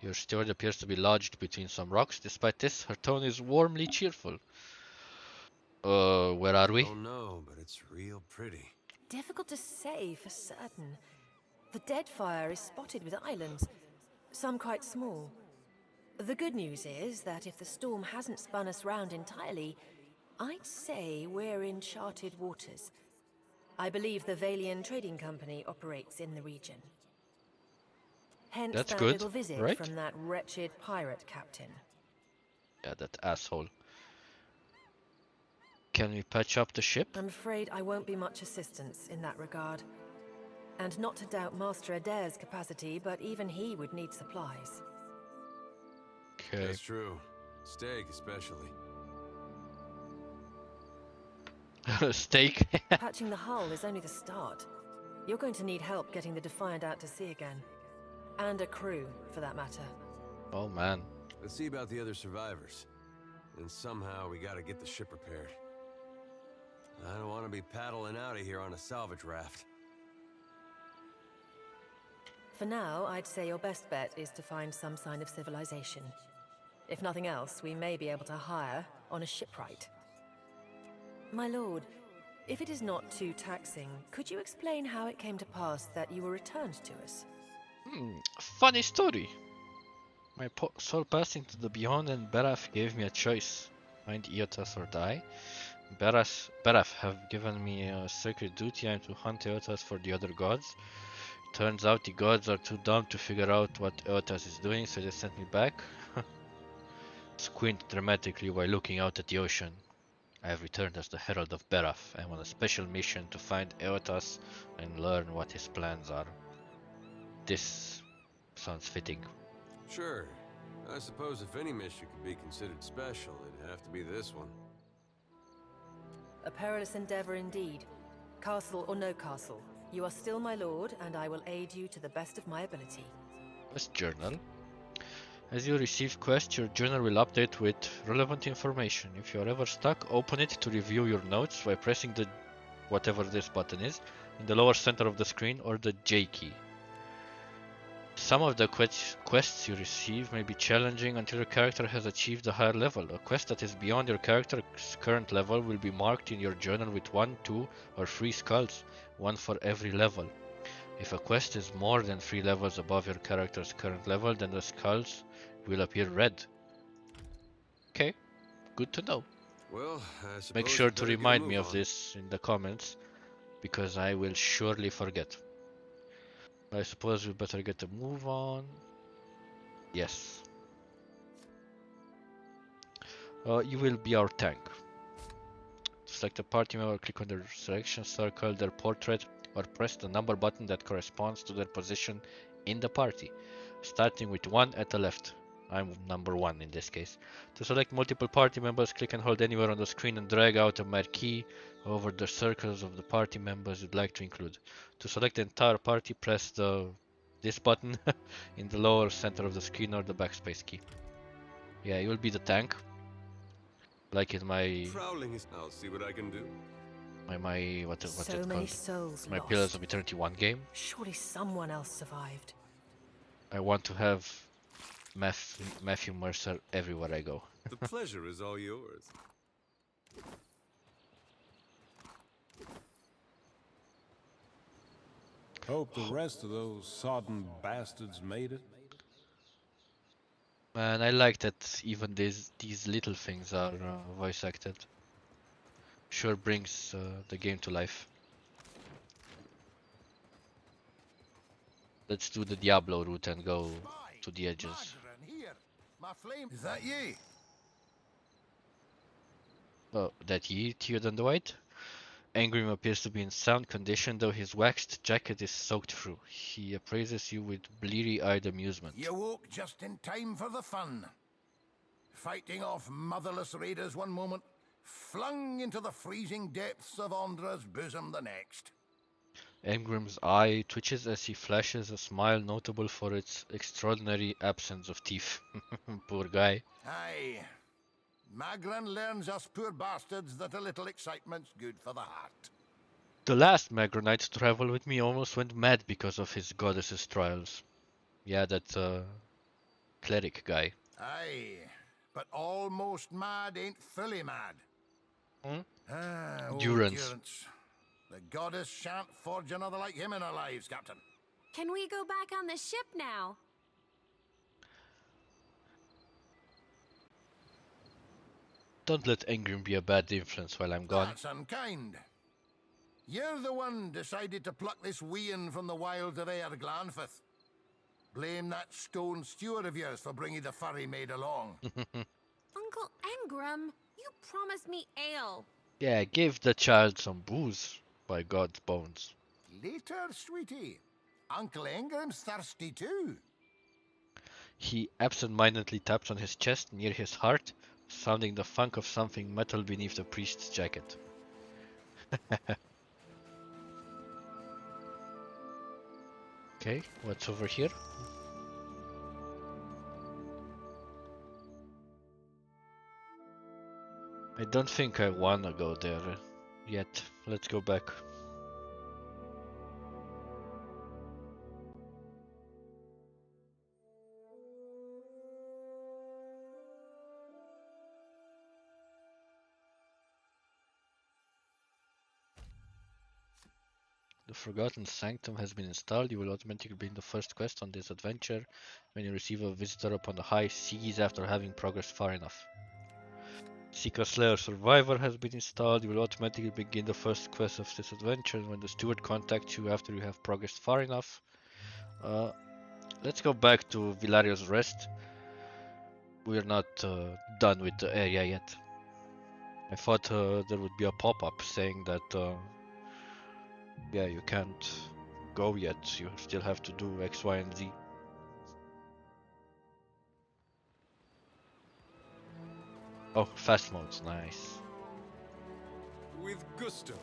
Your steward appears to be lodged between some rocks. Despite this, her tone is warmly cheerful. Where are we? Oh no, but it's real pretty. Difficult to say for certain. The Deadfire is spotted with islands, some quite small. The good news is that if the storm hasn't spun us round entirely, I'd say we're in charted waters. I believe the Valian Trading Company operates in the region. Hence That's that good, little visit right? from that wretched pirate captain. Yeah, that asshole. Can we patch up the ship? I'm afraid I won't be much assistance in that regard. And not to doubt Master Adair's capacity, but even he would need supplies. Okay. That's true. Steak, especially. Steak. Patching the hull is only the start. You're going to need help getting the Defiant out to sea again. And a crew, for that matter. Oh man. Let's see about the other survivors. And somehow we gotta get the ship repaired. I don't want to be paddling out of here on a salvage raft. For now, I'd say your best bet is to find some sign of civilization. If nothing else, we may be able to hire on a shipwright. My lord, if it is not too taxing, could you explain how it came to pass that you were returned to us? Funny story. My soul passed into the beyond and Baraf gave me a choice. Find Eotas or die. Baraf have given me a sacred duty. I am to hunt Eotas for the other gods. Turns out the gods are too dumb to figure out what Eotas is doing, so they sent me back. Squint dramatically while looking out at the ocean. I have returned as the Herald of Baraf. I am on a special mission to find Eotas and learn what his plans are. This sounds fitting. Sure. I suppose if any mission could be considered special, it'd have to be this one. A perilous endeavor indeed. Castle or no castle, you are still my lord, and I will aid you to the best of my ability. Quest journal. As you receive quests, your journal will update with relevant information. If you are ever stuck, open it to review your notes by pressing the whatever this button is in the lower center of the screen, or the J key. Some of the quests you receive may be challenging until your character has achieved a higher level. A quest that is beyond your character's current level will be marked in your journal with 1, 2, or 3 skulls, one for every level. If a quest is more than 3 levels above your character's current level, then the skulls will appear red. Okay, good to know. Well, I suppose Make sure we to better get a remind me move of on. this in the comments, because I will surely forget. I suppose we better get a move on. Yes. You will be our tank. To select a party member, click on their selection, circle their portrait, or press the number button that corresponds to their position in the party, starting with 1 at the left. I'm number 1 in this case. To select multiple party members, click and hold anywhere on the screen and drag out a marquee over the circles of the party members you'd like to include. To select the entire party, press this button in the lower center of the screen or the backspace key. Yeah, you'll be the tank. Like in my Prowling is. I'll see what I can do. what's So it many called? souls My lost. Pillars of Eternity 1 game. Surely someone else survived. I want to have Mathew Mercer everywhere I go. The pleasure is all yours. Hope the rest of those sodden bastards made it. Man, I like that even these little things are voice acted. Sure brings the game to life. Let's do the Diablo route and go to the edges. Magran, here. My flame. Is that ye? Oh, that ye, Theoden the White? Angrim appears to be in sound condition, though his waxed jacket is soaked through. He appraises you with bleary-eyed amusement. You woke just in time for the fun. Fighting off motherless raiders one moment, flung into the freezing depths of Ondra's bosom the next. Angrim's eye twitches as he flashes a smile notable for its extraordinary absence of teeth. Poor guy. Aye. Magran learns us poor bastards that a little excitement's good for the heart. The last Magronite to travel with me almost went mad because of his goddess's trials. Yeah, that cleric guy. Aye, but almost mad ain't fully mad. Durance. Durance. The goddess shan't forge another like him in our lives, Captain. Can we go back on the ship now? Don't let Angrim be a bad influence while I'm gone. That's unkind. You're the one decided to pluck this wean from the wilds of Aer Glanfith. Blame that stone steward of yours for bringing the furry maid along. Uncle Engram, you promised me ale. Yeah, give the child some booze, by God's bones. Later, sweetie. Uncle Ingram's thirsty too. He absent-mindedly taps on his chest near his heart, sounding the funk of something metal beneath the priest's jacket. Okay, what's over here? I don't think I wanna go there yet. Let's go back. The Forgotten Sanctum has been installed. You will automatically begin the first quest on this adventure when you receive a visitor upon the high seas after having progressed far enough. Seek a Slayer Survivor has been installed. You will automatically begin the first quest of this adventure when the steward contacts you after you have progressed far enough. Let's go back to Villario's Rest. We're not done with the area yet. I thought there would be a pop-up saying that yeah, you can't go yet. You still have to do X, Y, and Z. Oh, fast modes, nice. With gusto.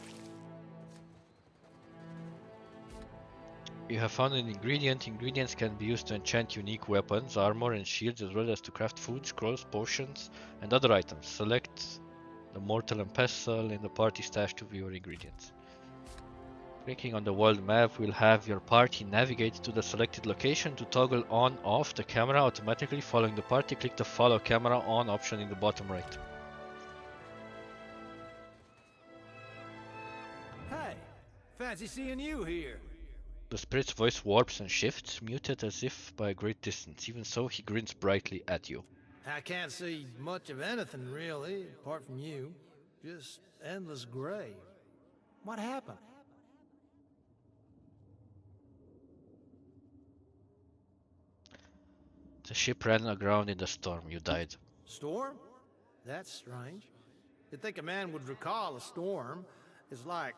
You have found an ingredient. Ingredients can be used to enchant unique weapons, armor, and shields, as well as to craft food, scrolls, potions, and other items. Select the mortal and pestle in the party stash to view your ingredients. Clicking on the world map will have your party navigate to the selected location. To toggle on off the camera automatically following the party, click the follow camera on option in the bottom right. Hey, fancy seeing you here. The spirit's voice warps and shifts, muted as if by a great distance. Even so, he grins brightly at you. I can't see much of anything really, apart from you. Just endless gray. What happened? The ship ran aground in the storm. You died. Storm? That's strange. You'd think a man would recall a storm. It's like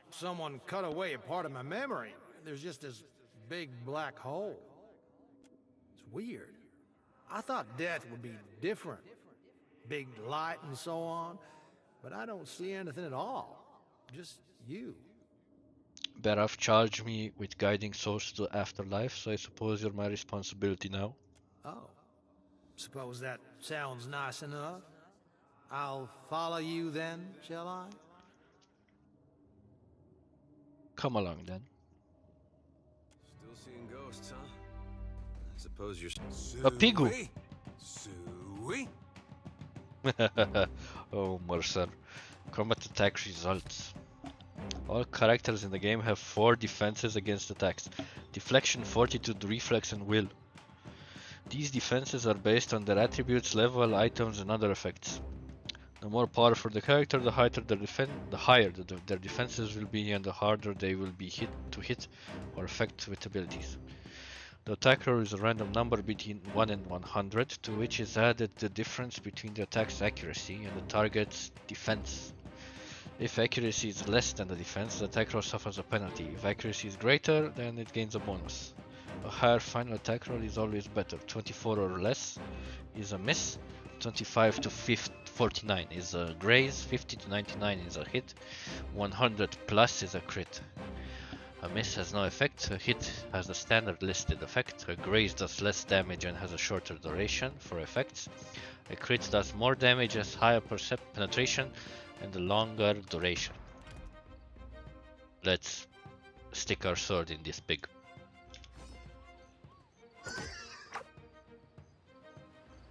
someone cut away a part of my memory. There's just this big black hole. It's weird. I thought death would be different. Big light and so on. But I don't see anything at all. Just you. Baraf charged me with guiding souls to the afterlife, so I suppose you're my responsibility now. Oh. Suppose that sounds nice enough. I'll follow you then, shall I? Come along then. Still seeing ghosts, huh? I suppose you're... A pigu! Suey? Oh, Mercer. Combat attack results. All characters in the game have 4 defenses against attacks. Deflection, Fortitude, Reflex, and Will. These defenses are based on their attributes, level, items, and other effects. The more powerful the character, the higher their defenses will be, and the harder they will be hit or affect with abilities. The attack roll is a random number between 1 and 100, to which is added the difference between the attack's accuracy and the target's defense. If accuracy is less than the defense, the attack roll suffers a penalty. If accuracy is greater, then it gains a bonus. A higher final attack roll is always better. 24 or less is a miss. 25 to 49 is a graze. 50 to 99 is a hit. 100 plus is a crit. A miss has no effect. A hit has the standard listed effect. A graze does less damage and has a shorter duration for effects. A crit does more damage, has higher penetration and a longer duration. Let's stick our sword in this pig.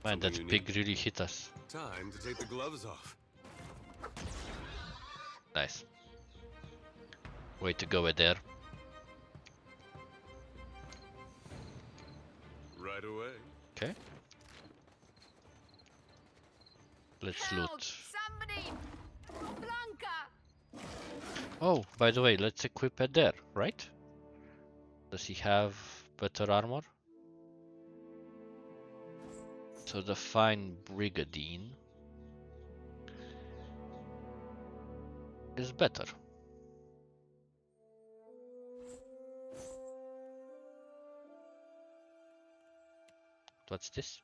Man, that pig really hit us. Time to take the gloves off. Nice. Way to go, Adair. Right away. Okay. Let's loot. Somebody! Blanca! Oh, by the way, let's equip Adair, right? Does he have better armor? So the fine Brigadine. is better. What's this?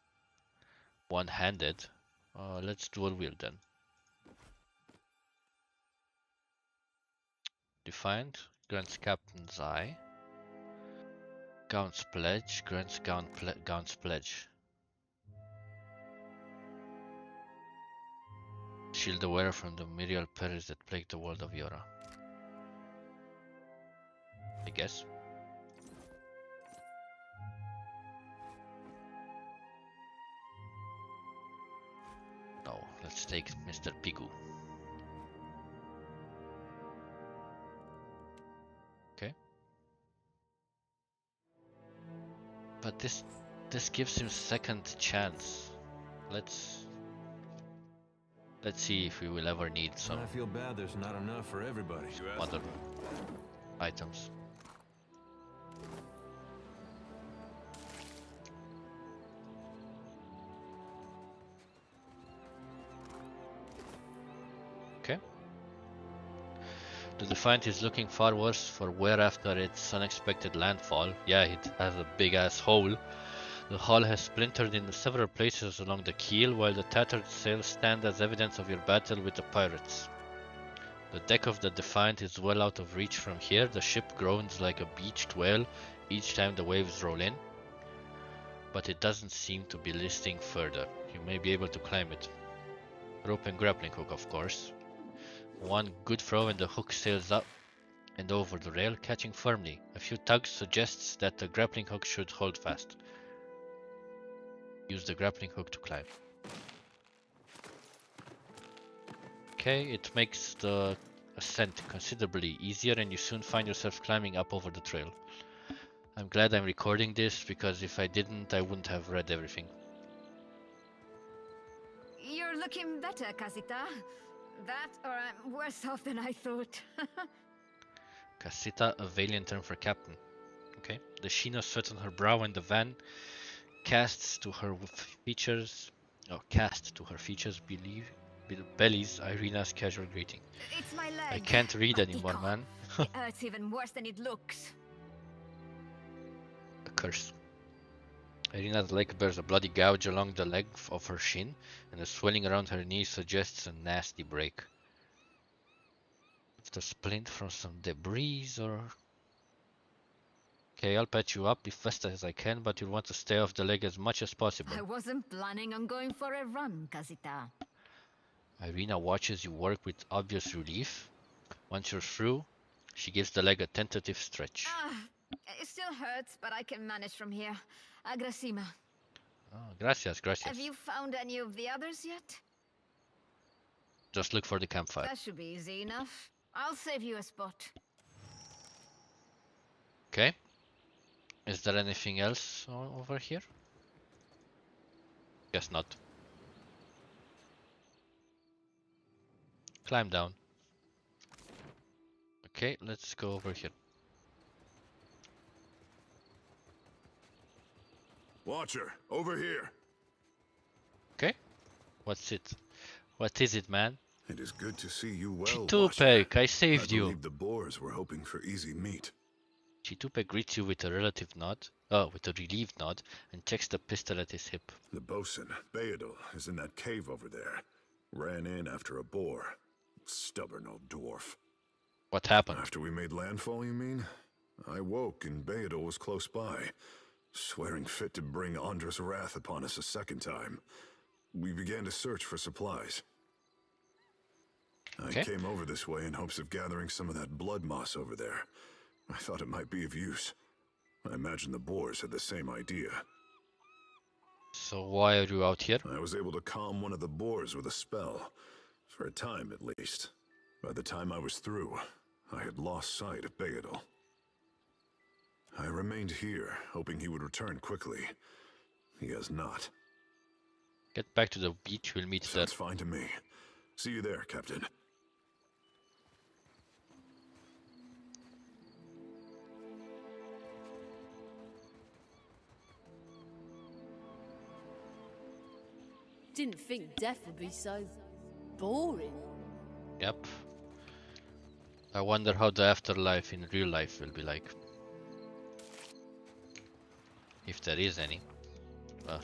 One-handed. Let's dual wield then. Defined grants Captain's Eye. Gaunt's Pledge grants Gaunt's Pledge. Shield the wearer from the myriad perils that plague the world of Yora. I guess. No, let's take Mr. Pigu. Okay. But this gives him second chance. Let's see if we will ever need some. I feel bad there's not enough for everybody. Other items. Okay. The Defiant is looking far worse for wear after its unexpected landfall. Yeah, it has a big ass hole. The hull has splintered in several places along the keel, while the tattered sails stand as evidence of your battle with the pirates. The deck of the Defiant is well out of reach from here. The ship groans like a beached whale each time the waves roll in, but it doesn't seem to be listing further. You may be able to climb it. Rope and grappling hook, of course. One good throw and the hook sails up and over the rail, catching firmly. A few tugs suggests that the grappling hook should hold fast. Use the grappling hook to climb. Okay, it makes the ascent considerably easier and you soon find yourself climbing up over the trail. I'm glad I'm recording this because if I didn't, I wouldn't have read everything. You're looking better, Casita. That or I'm worse off than I thought. Casita, a valiant term for captain. Okay, the sheen of sweat on her brow and the van cast to her features bellies Irina's casual greeting. It's my leg. I can't read anymore, man. It hurts even worse than it looks. A curse. Irina's leg bears a bloody gouge along the leg of her shin, and the swelling around her knee suggests a nasty break. If the splint from some debris or... Okay, I'll patch you up as fast as I can, but you'll want to stay off the leg as much as possible. I wasn't planning on going for a run, Casita. Irina watches you work with obvious relief. Once you're through, she gives the leg a tentative stretch. It still hurts, but I can manage from here. Agrasima. Oh, gracias. Have you found any of the others yet? Just look for the campfire. That should be easy enough. I'll save you a spot. Okay. Is there anything else over here? Guess not. Climb down. Okay, let's go over here. Watcher, over here. Okay. What's it? What is it, man? It is good to see you well, Chitupek, I saved you. I believe the boars were hoping for easy meat. Chitupek greets you with a relieved nod, and checks the pistol at his hip. The bosun, Beadle, is in that cave over there. Ran in after a boar. Stubborn old dwarf. What happened? After we made landfall, you mean? I woke and Beadle was close by, swearing fit to bring Andra's wrath upon us a second time. We began to search for supplies. I came over this way in hopes of gathering some of that blood moss over there. I thought it might be of use. I imagine the boars had the same idea. So why are you out here? I was able to calm one of the boars with a spell. For a time, at least. By the time I was through, I had lost sight of Beadle. I remained here, hoping he would return quickly. He has not. Get back to the beach, we'll meet there. Sounds fine to me. See you there, Captain. Didn't think death would be so boring. Yep. I wonder how the afterlife in real life will be like. If there is any.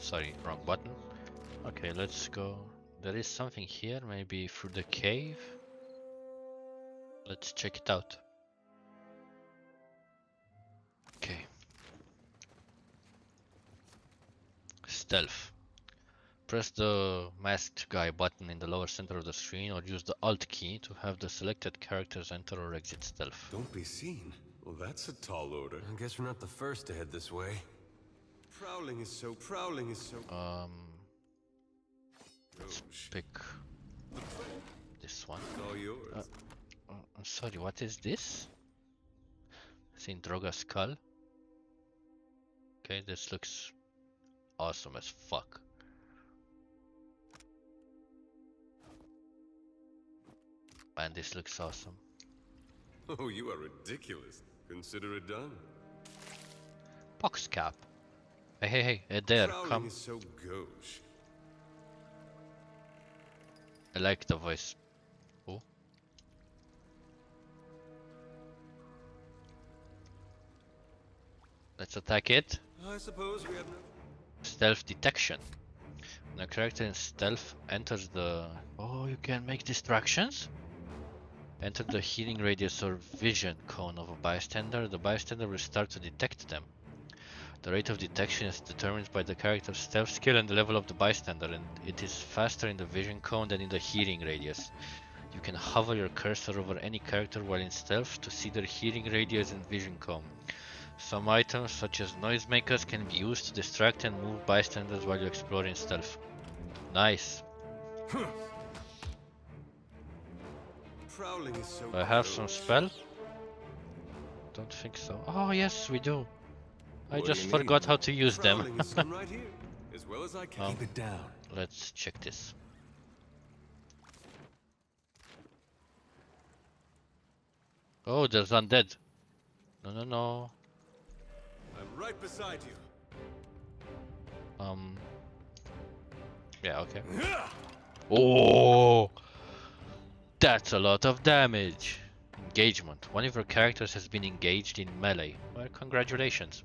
Sorry, wrong button. Okay, let's go. There is something here, maybe through the cave. Let's check it out. Okay. Stealth. Press the masked guy button in the lower center of the screen, or use the Alt key to have the selected characters enter or exit stealth. Don't be seen. Well, that's a tall order. I guess we're not the first to head this way. Prowling is so. Let's pick this one. All yours. I'm sorry, what is this? It's in Droga Skull. Okay, this looks awesome as fuck. Man, this looks awesome. Oh, you are ridiculous. Consider it done. Box cap. Hey, there, Prowling come. is so gauche. I like the voice. Oh. Let's attack it. I suppose we have no... Stealth detection. When a character in stealth enters the... Oh, you can make distractions? Enter the healing radius or vision cone of a bystander. The bystander will start to detect them. The rate of detection is determined by the character's stealth skill and the level of the bystander, and it is faster in the vision cone than in the healing radius. You can hover your cursor over any character while in stealth to see their healing radius and vision cone. Some items, such as noisemakers, can be used to distract and move bystanders while you explore in stealth. Nice. Prowling is so Do I have some spell? Don't think so. Oh yes, we do. I just forgot how to use them. right here, as well as I can. Keep it down. Let's check this. Oh, there's undead. No. I'm right beside you. Yeah, okay. Oh, that's a lot of damage. Engagement. One of your characters has been engaged in melee. Well, congratulations.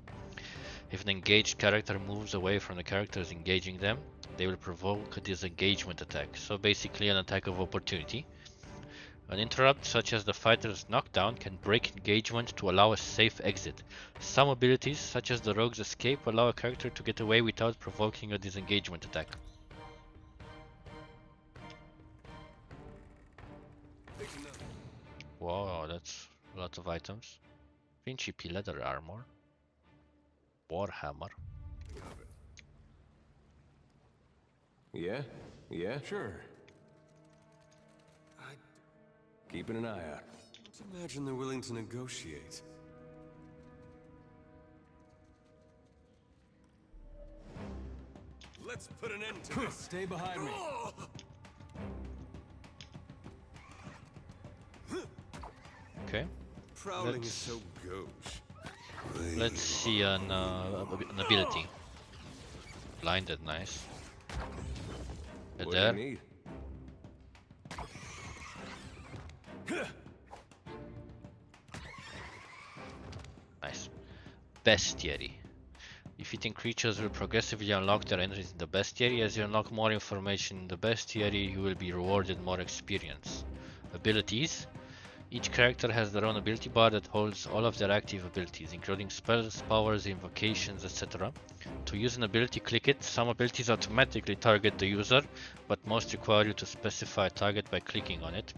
If an engaged character moves away from the characters engaging them, they will provoke a disengagement attack. So basically an attack of opportunity. An interrupt, such as the fighter's knockdown, can break engagement to allow a safe exit. Some abilities, such as the rogue's escape, allow a character to get away without provoking a disengagement attack. Wow, that's a lot of items. Principi leather armor. Warhammer. Yeah, sure. Keeping an eye out. Don't imagine they're willing to negotiate. Let's put an end to this. Stay behind me. Okay. Prowling is so gauche. Let's see an ability. Blinded, nice. What There. do you need? Nice. Bestiary. Defeating creatures will progressively unlock their entries in the bestiary. As you unlock more information in the bestiary, you will be rewarded more experience. Abilities. Each character has their own ability bar that holds all of their active abilities, including spells, powers, invocations, etc. To use an ability, click it. Some abilities automatically target the user, but most require you to specify a target by clicking on it.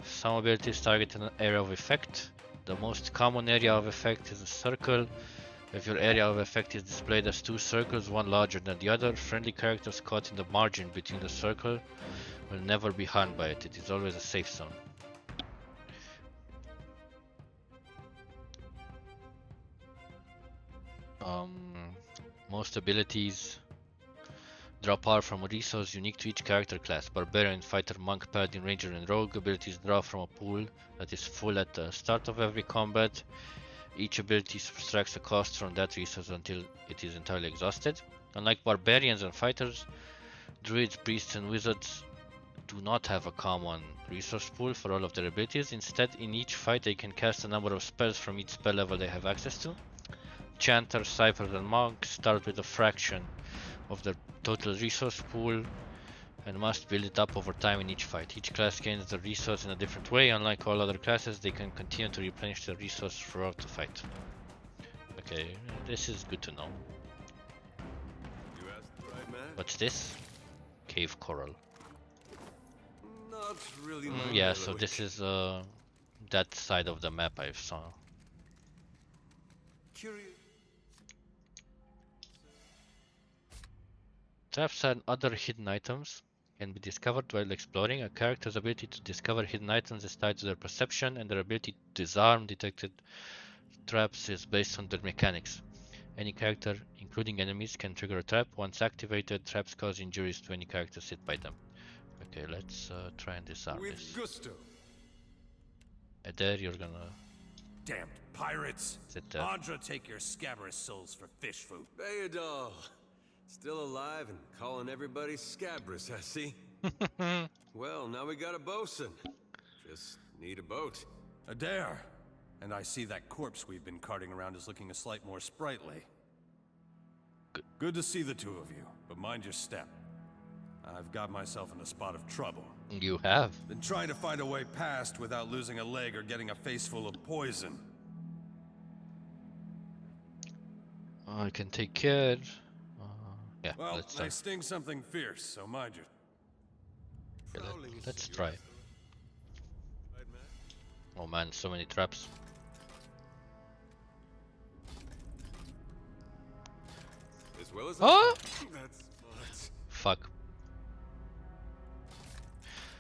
Some abilities target an area of effect. The most common area of effect is a circle. If your area of effect is displayed as two circles, one larger than the other, friendly characters caught in the margin between the circle will never be harmed by it. It is always a safe zone. Most abilities draw power from a resource unique to each character class. Barbarian, Fighter, Monk, Paladin, Ranger, and Rogue abilities draw from a pool that is full at the start of every combat. Each ability subtracts a cost from that resource until it is entirely exhausted. Unlike Barbarians and Fighters, Druids, Priests, and Wizards do not have a common resource pool for all of their abilities. Instead, in each fight they can cast a number of spells from each spell level they have access to. Chanters, Cyphers and Monks start with a fraction of their total resource pool and must build it up over time in each fight. Each class gains the resource in a different way. Unlike all other classes, they can continue to replenish the resource throughout the fight. Okay, this is good to know. You asked the right man? What's this? Cave coral. Not really. Yeah, so this is that side of the map I saw. Curious. Traps and other hidden items can be discovered while exploring. A character's ability to discover hidden items is tied to their perception, and their ability to disarm detected traps is based on their mechanics. Any character, including enemies, can trigger a trap. Once activated, traps cause injuries to any characters hit by them. Okay, let's try and disarm this. Gusto. And there you're gonna... Damned pirates! Sit there. Andra, take your scabrous souls for fish food. Bayadol. Still alive and calling everybody scabrous, I see. Well, now we got a bosun. Just need a boat. A dare. And I see that corpse we've been carting around is looking a slight more sprightly. Good to see the two of you, but mind your step. I've got myself in a spot of trouble. You have? Been trying to find a way past without losing a leg or getting a face full of poison. I can take care. Yeah, Well, let's I sting something fierce, so mind you. okay, let's try. Oh man, so many traps. As well as Oh! That's Fuck.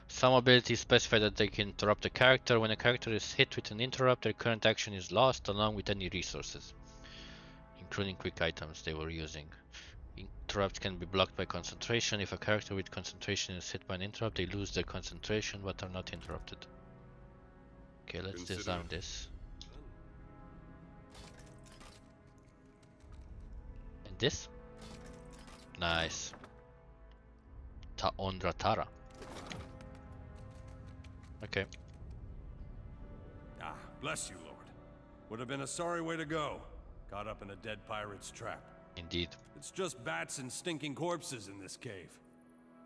Some abilities specify that they can interrupt a character. When a character is hit with an interrupt, their current action is lost along with any resources, including quick items they were using. Interrupts can be blocked by concentration. If a character with concentration is hit by an interrupt, they lose their concentration but are not interrupted. Okay, let's disarm this. And this? Nice. Ondra Tara. Okay. Ah, bless you, Lord. Would have been a sorry way to go. Caught up in a dead pirate's trap. Indeed. It's just bats and stinking corpses in this cave.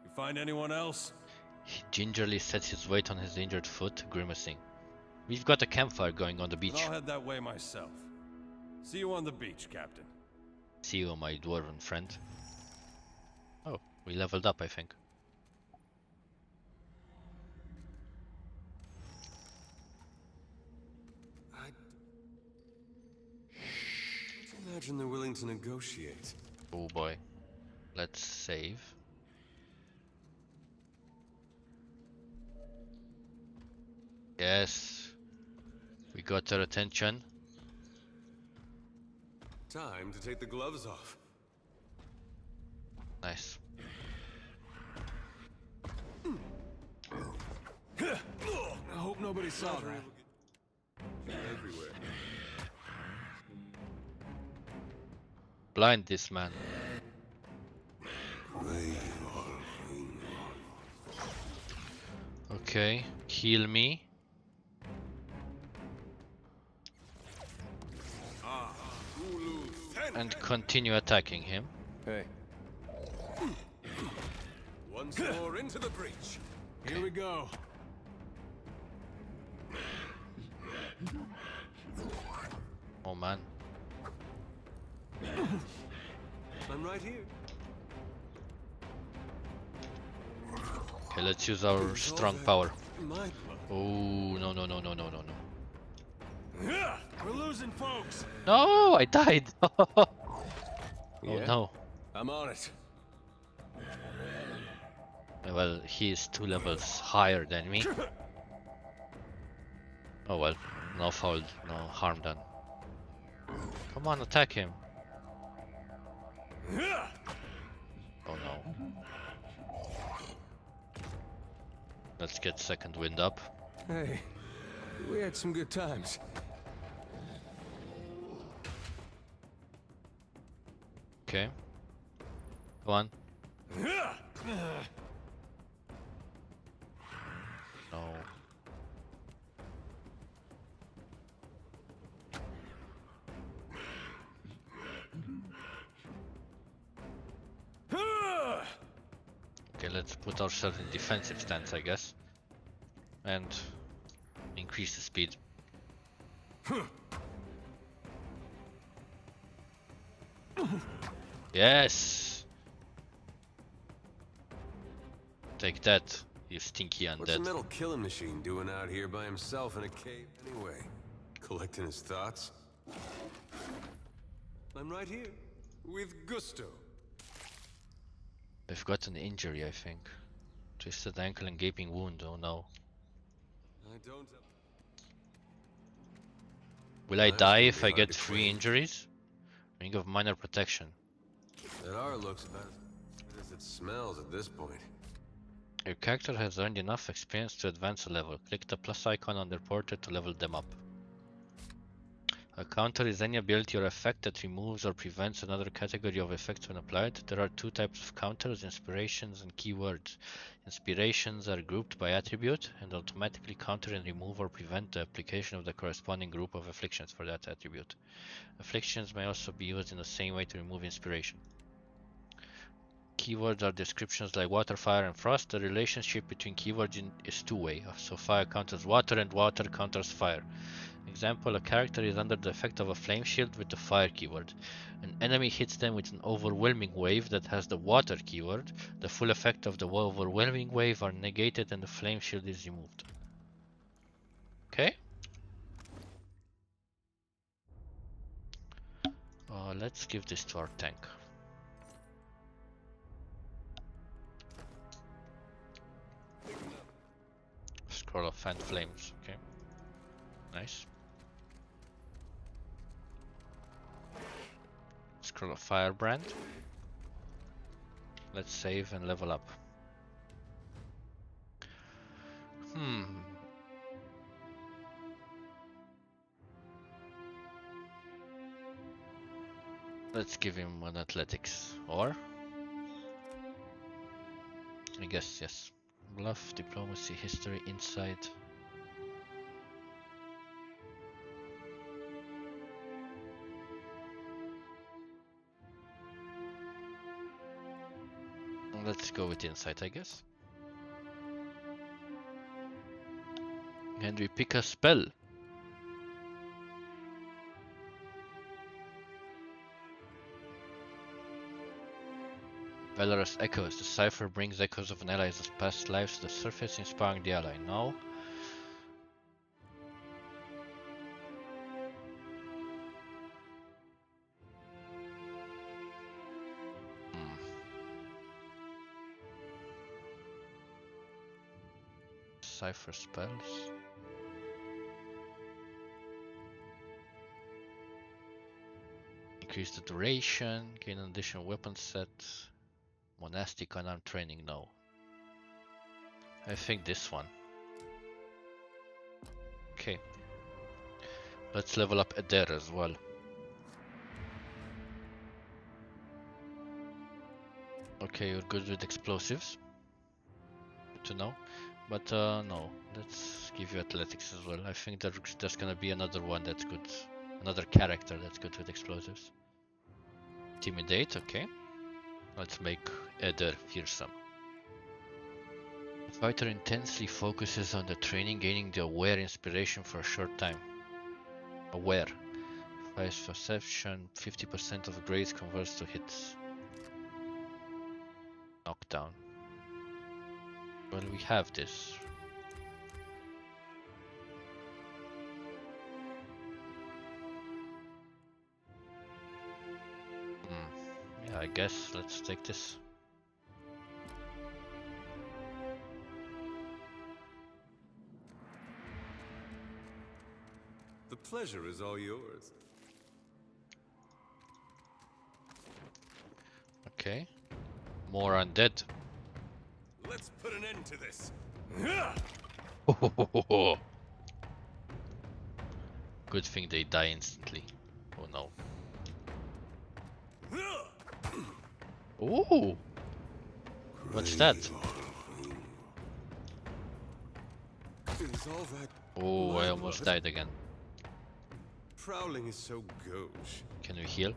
You find anyone else? He gingerly sets his weight on his injured foot, grimacing. We've got a campfire going on the beach. Then I'll head that way myself. See you on the beach, Captain. See you, my dwarven friend. Oh, we leveled up, I think. Imagine they're willing to negotiate. Oh boy. Let's save. Yes. We got their attention. Time to take the gloves off. Nice. I hope nobody saw that. Everywhere. Blind this man. Okay, heal me. And continue attacking him. Hey. Once more into the breach. Here we go. Oh man. I'm right here. Okay, let's use our strong power. Oh, no, no, no, no, no, no, no. We're losing folks. No, I died. Oh no. I'm on it. Well, he is 2 levels higher than me. Oh well, no foul, no harm done. Come on, attack him. Oh no. Let's get second wind up. Hey, we had some good times. Okay. Come on. let's put ourselves in defensive stance, I guess. And increase the speed. Yes! Take that, you stinky undead. What's a metal killing machine doing out here by himself in a cave anyway? Collecting his thoughts? I'm right here, with gusto. They've got an injury, I think. Twisted ankle and gaping wound, oh no. I don't... Will I die if I get 3 injuries? Ring of minor protection. That R looks about as good as it smells at this point. Your character has earned enough experience to advance a level. Click the plus icon on their portrait to level them up. A counter is any ability or effect that removes or prevents another category of effects when applied. There are 2 types of counters, inspirations and keywords. Inspirations are grouped by attribute and automatically counter and remove or prevent the application of the corresponding group of afflictions for that attribute. Afflictions may also be used in the same way to remove inspiration. Keywords are descriptions like water, fire and frost. The relationship between keywords is two-way, so fire counters water and water counters fire. Example, a character is under the effect of a flame shield with the fire keyword. An enemy hits them with an overwhelming wave that has the water keyword. The full effect of the overwhelming wave are negated and the flame shield is removed. Okay. Let's give this to our tank. Scroll of fan flames, okay. Nice. Scroll of firebrand. Let's save and level up. Let's give him an athletics, or I guess yes. Bluff, diplomacy, history, insight. Let's go with insight, I guess. And we pick a spell. Valorous Echoes. The cipher brings echoes of an ally's past lives to the surface, inspiring the ally. No. Cipher spells. Increase the duration, gain an additional weapon set. Monastic unarmed training, no. I think this one. Okay. Let's level up Adair as well. Okay, you're good with explosives. Good to know. But no, let's give you athletics as well. I think there's gonna be another one that's good. Another character that's good with explosives. Intimidate, okay. Let's make Eder fearsome. The fighter intensely focuses on the training, gaining the aware inspiration for a short time. Aware. Fires perception, 50% of grades converts to hits. Knockdown. Well, we have this. Yeah, I guess let's take this. The pleasure is all yours. Okay. More undead. Let's put an end to this. Good thing they die instantly. Oh no. Ooh! What's that? Oh, I almost died again. Prowling is so gauche. Can we heal?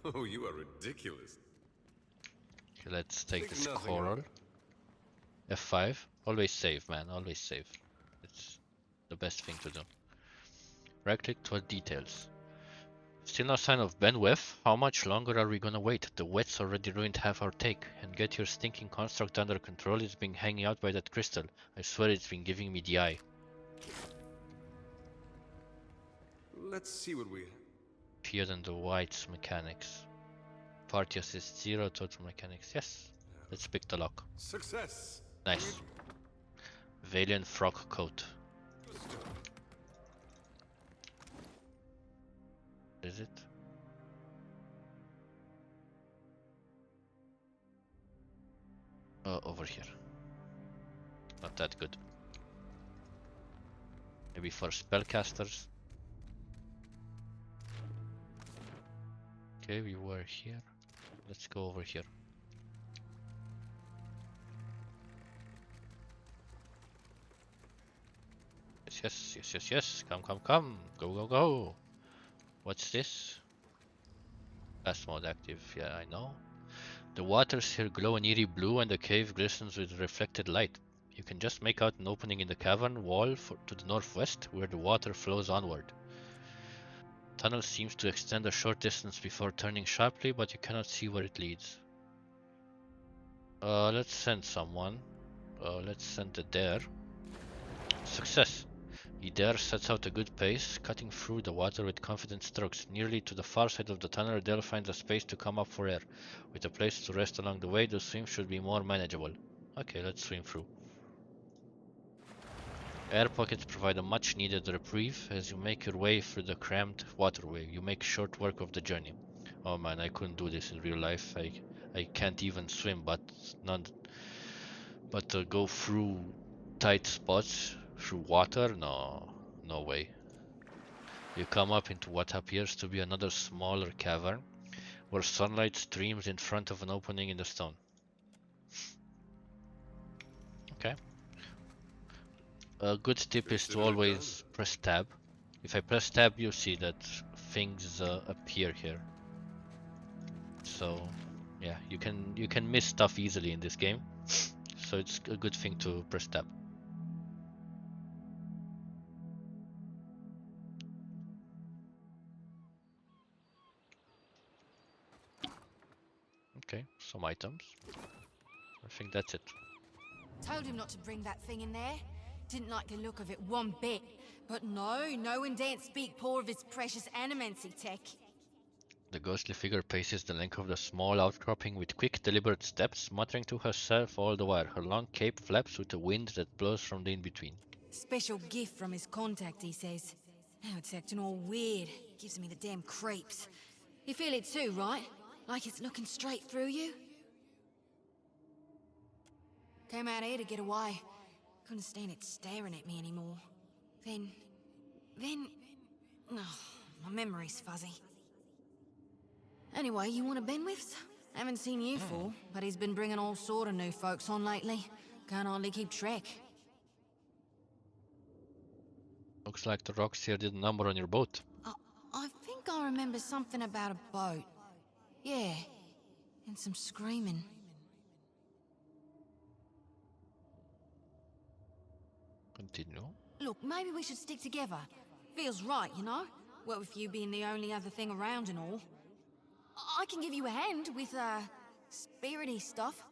Oh, you are ridiculous. Okay, let's take Think this nothing of coral. it. F5. Always save, man. Always save. It's the best thing to do. Right click to add details. Still no sign of Benweth? How much longer are we gonna wait? The wet's already ruined half our take. And get your stinking construct under control. It's been hanging out by that crystal. I swear it's been giving me the eye. Let's see what we... Appeared in the White's mechanics. Party assist 0, total mechanics. Yes. Let's pick the lock. Success! Nice. Valiant frock coat. Is it? Over here. Not that good. Maybe for spellcasters. Okay, we were here. Let's go over here. Yes. Come. Go. What's this? Fast mode active. Yeah, I know. The waters here glow an eerie blue and the cave glistens with reflected light. You can just make out an opening in the cavern wall to the northwest where the water flows onward. Tunnel seems to extend a short distance before turning sharply, but you cannot see where it leads. Let's send someone. Let's send the Dare. Success! The Dare sets out a good pace, cutting through the water with confident strokes. Nearly to the far side of the tunnel, Dare finds a space to come up for air. With a place to rest along the way, the swim should be more manageable. Okay, let's swim through. Air pockets provide a much needed reprieve as you make your way through the cramped waterway. You make short work of the journey. Oh man, I couldn't do this in real life. I can't even swim, but go through tight spots through water? No way. You come up into what appears to be another smaller cavern where sunlight streams in front of an opening in the stone. Okay. A good tip is to always press tab. If I press tab, you see that things appear here. So yeah, you can miss stuff easily in this game. So it's a good thing to press tab. Okay, some items. I think that's it. Told him not to bring that thing in there. Didn't like the look of it one bit. But no one daren't speak poor of his precious animancy tech. The ghostly figure paces the length of the small outcropping with quick, deliberate steps, muttering to herself all the while. Her long cape flaps with the wind that blows from the in-between. Special gift from his contact, he says. Now it's acting all weird. Gives me the damn creeps. You feel it too, right? Like it's looking straight through you? Came out here to get away. Couldn't stand it staring at me anymore. Then... Oh, my memory's fuzzy. Anyway, you want a Benwith's? Haven't seen you for, but he's been bringing all sort of new folks on lately. Can't hardly keep track. Looks like the rocks here did a number on your boat. I think I remember something about a boat. Yeah, and some screaming. Continue. Look, maybe we should stick together. Feels right, you know? What with you being the only other thing around and all. I can give you a hand with, spirity stuff.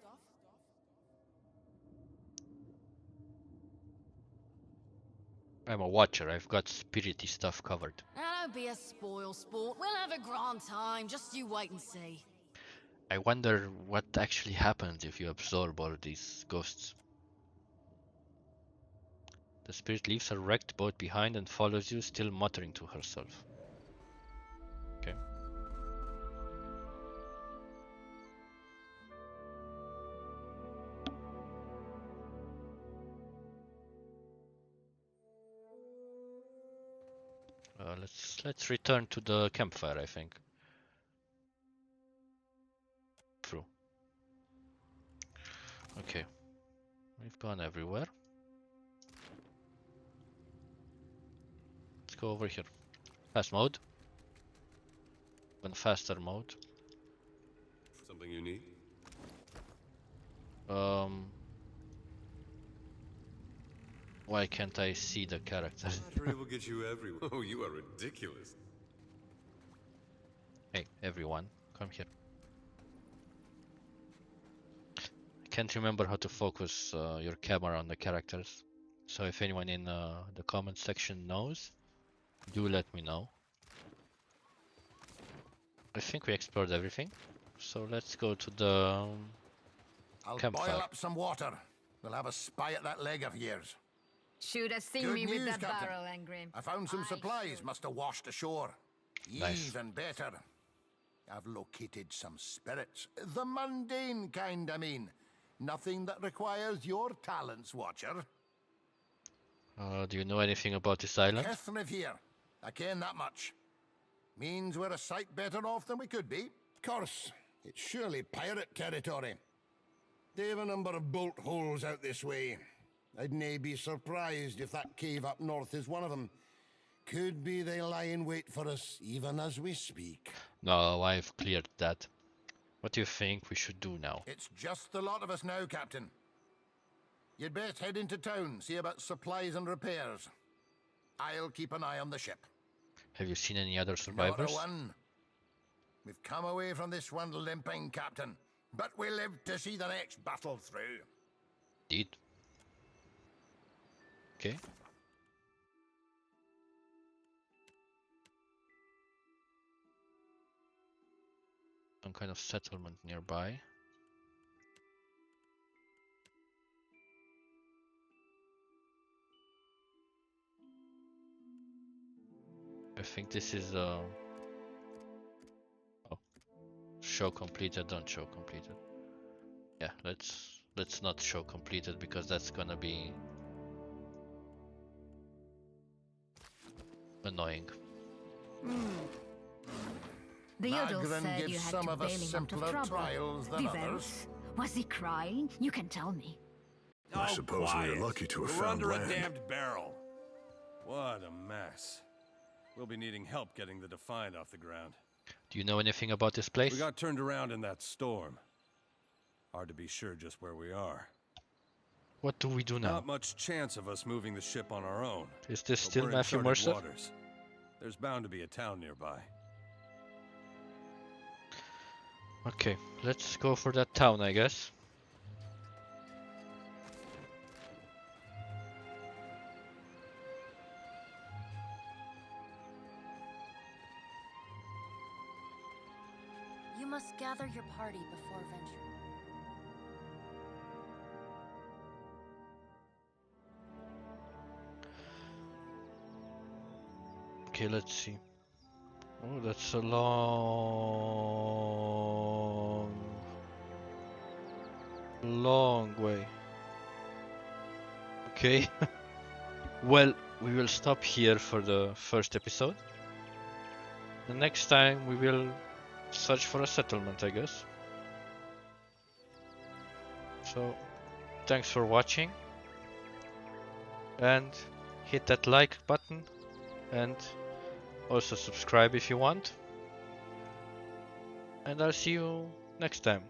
I'm a watcher. I've got spirity stuff covered. Don't be a spoil sport. We'll have a grand time. Just you wait and see. I wonder what actually happens if you absorb all these ghosts. The spirit leaves her wrecked boat behind and follows you, still muttering to herself. Okay. Let's return to the campfire, I think. True. Okay. We've gone everywhere. Let's go over here. Fast mode. Even faster mode. Something you need? Why can't I see the character? Flattery will get you everywhere. Oh, you are ridiculous. Hey, everyone, come here. I can't remember how to focus your camera on the characters. So if anyone in the comment section knows, do let me know. I think we explored everything. So let's go to the I'll campfire. boil up some water. We'll have a spy at that leg of yours. Should have seen Good me with news, that Captain. barrel, Angry. I found some supplies must have washed ashore. Nice. Even better. I've located some spirits. The mundane kind, I mean. Nothing that requires your talents, Watcher. Do you know anything about this island? Kith live here. I ken that much. Means we're a sight better off than we could be. Course, it's surely pirate territory. They've a number of bolt holes out this way. I'd nae be surprised if that cave up north is one of them. Could be they lie in wait for us even as we speak. No, I've cleared that. What do you think we should do now? It's just the lot of us now, Captain. You'd best head into town, see about supplies and repairs. I'll keep an eye on the ship. Have you seen any other survivors? Not a one. We've come away from this one limping, Captain, but we live to see the next battle through. Indeed. Okay. Some kind of settlement nearby. I think this is oh, show completed, don't show completed. Yeah, let's not show completed because that's gonna be annoying. The Yodel Magrin said gives you had some to of bail us him out of simpler trouble. trials than Vivels? others. Was he crying? You can tell me. I suppose we are lucky to have We're found under land. a damned barrel. What a mess. We'll be needing help getting the Defiant off the ground. Do you know anything about this place? We got turned around in that storm. Hard to be sure just where we are. What do we do now? Not much chance of us moving the ship on our own. Is this But still we're in Mathew charted Mercer? waters. There's bound to be a town nearby. Okay, let's go for that town, I guess. You must gather your party before venturing. Okay, let's see. Oh, that's a long way. Okay. Well, we will stop here for the first episode. The next time we will search for a settlement, I guess. So, thanks for watching. And hit that like button. And also subscribe if you want. And I'll see you next time.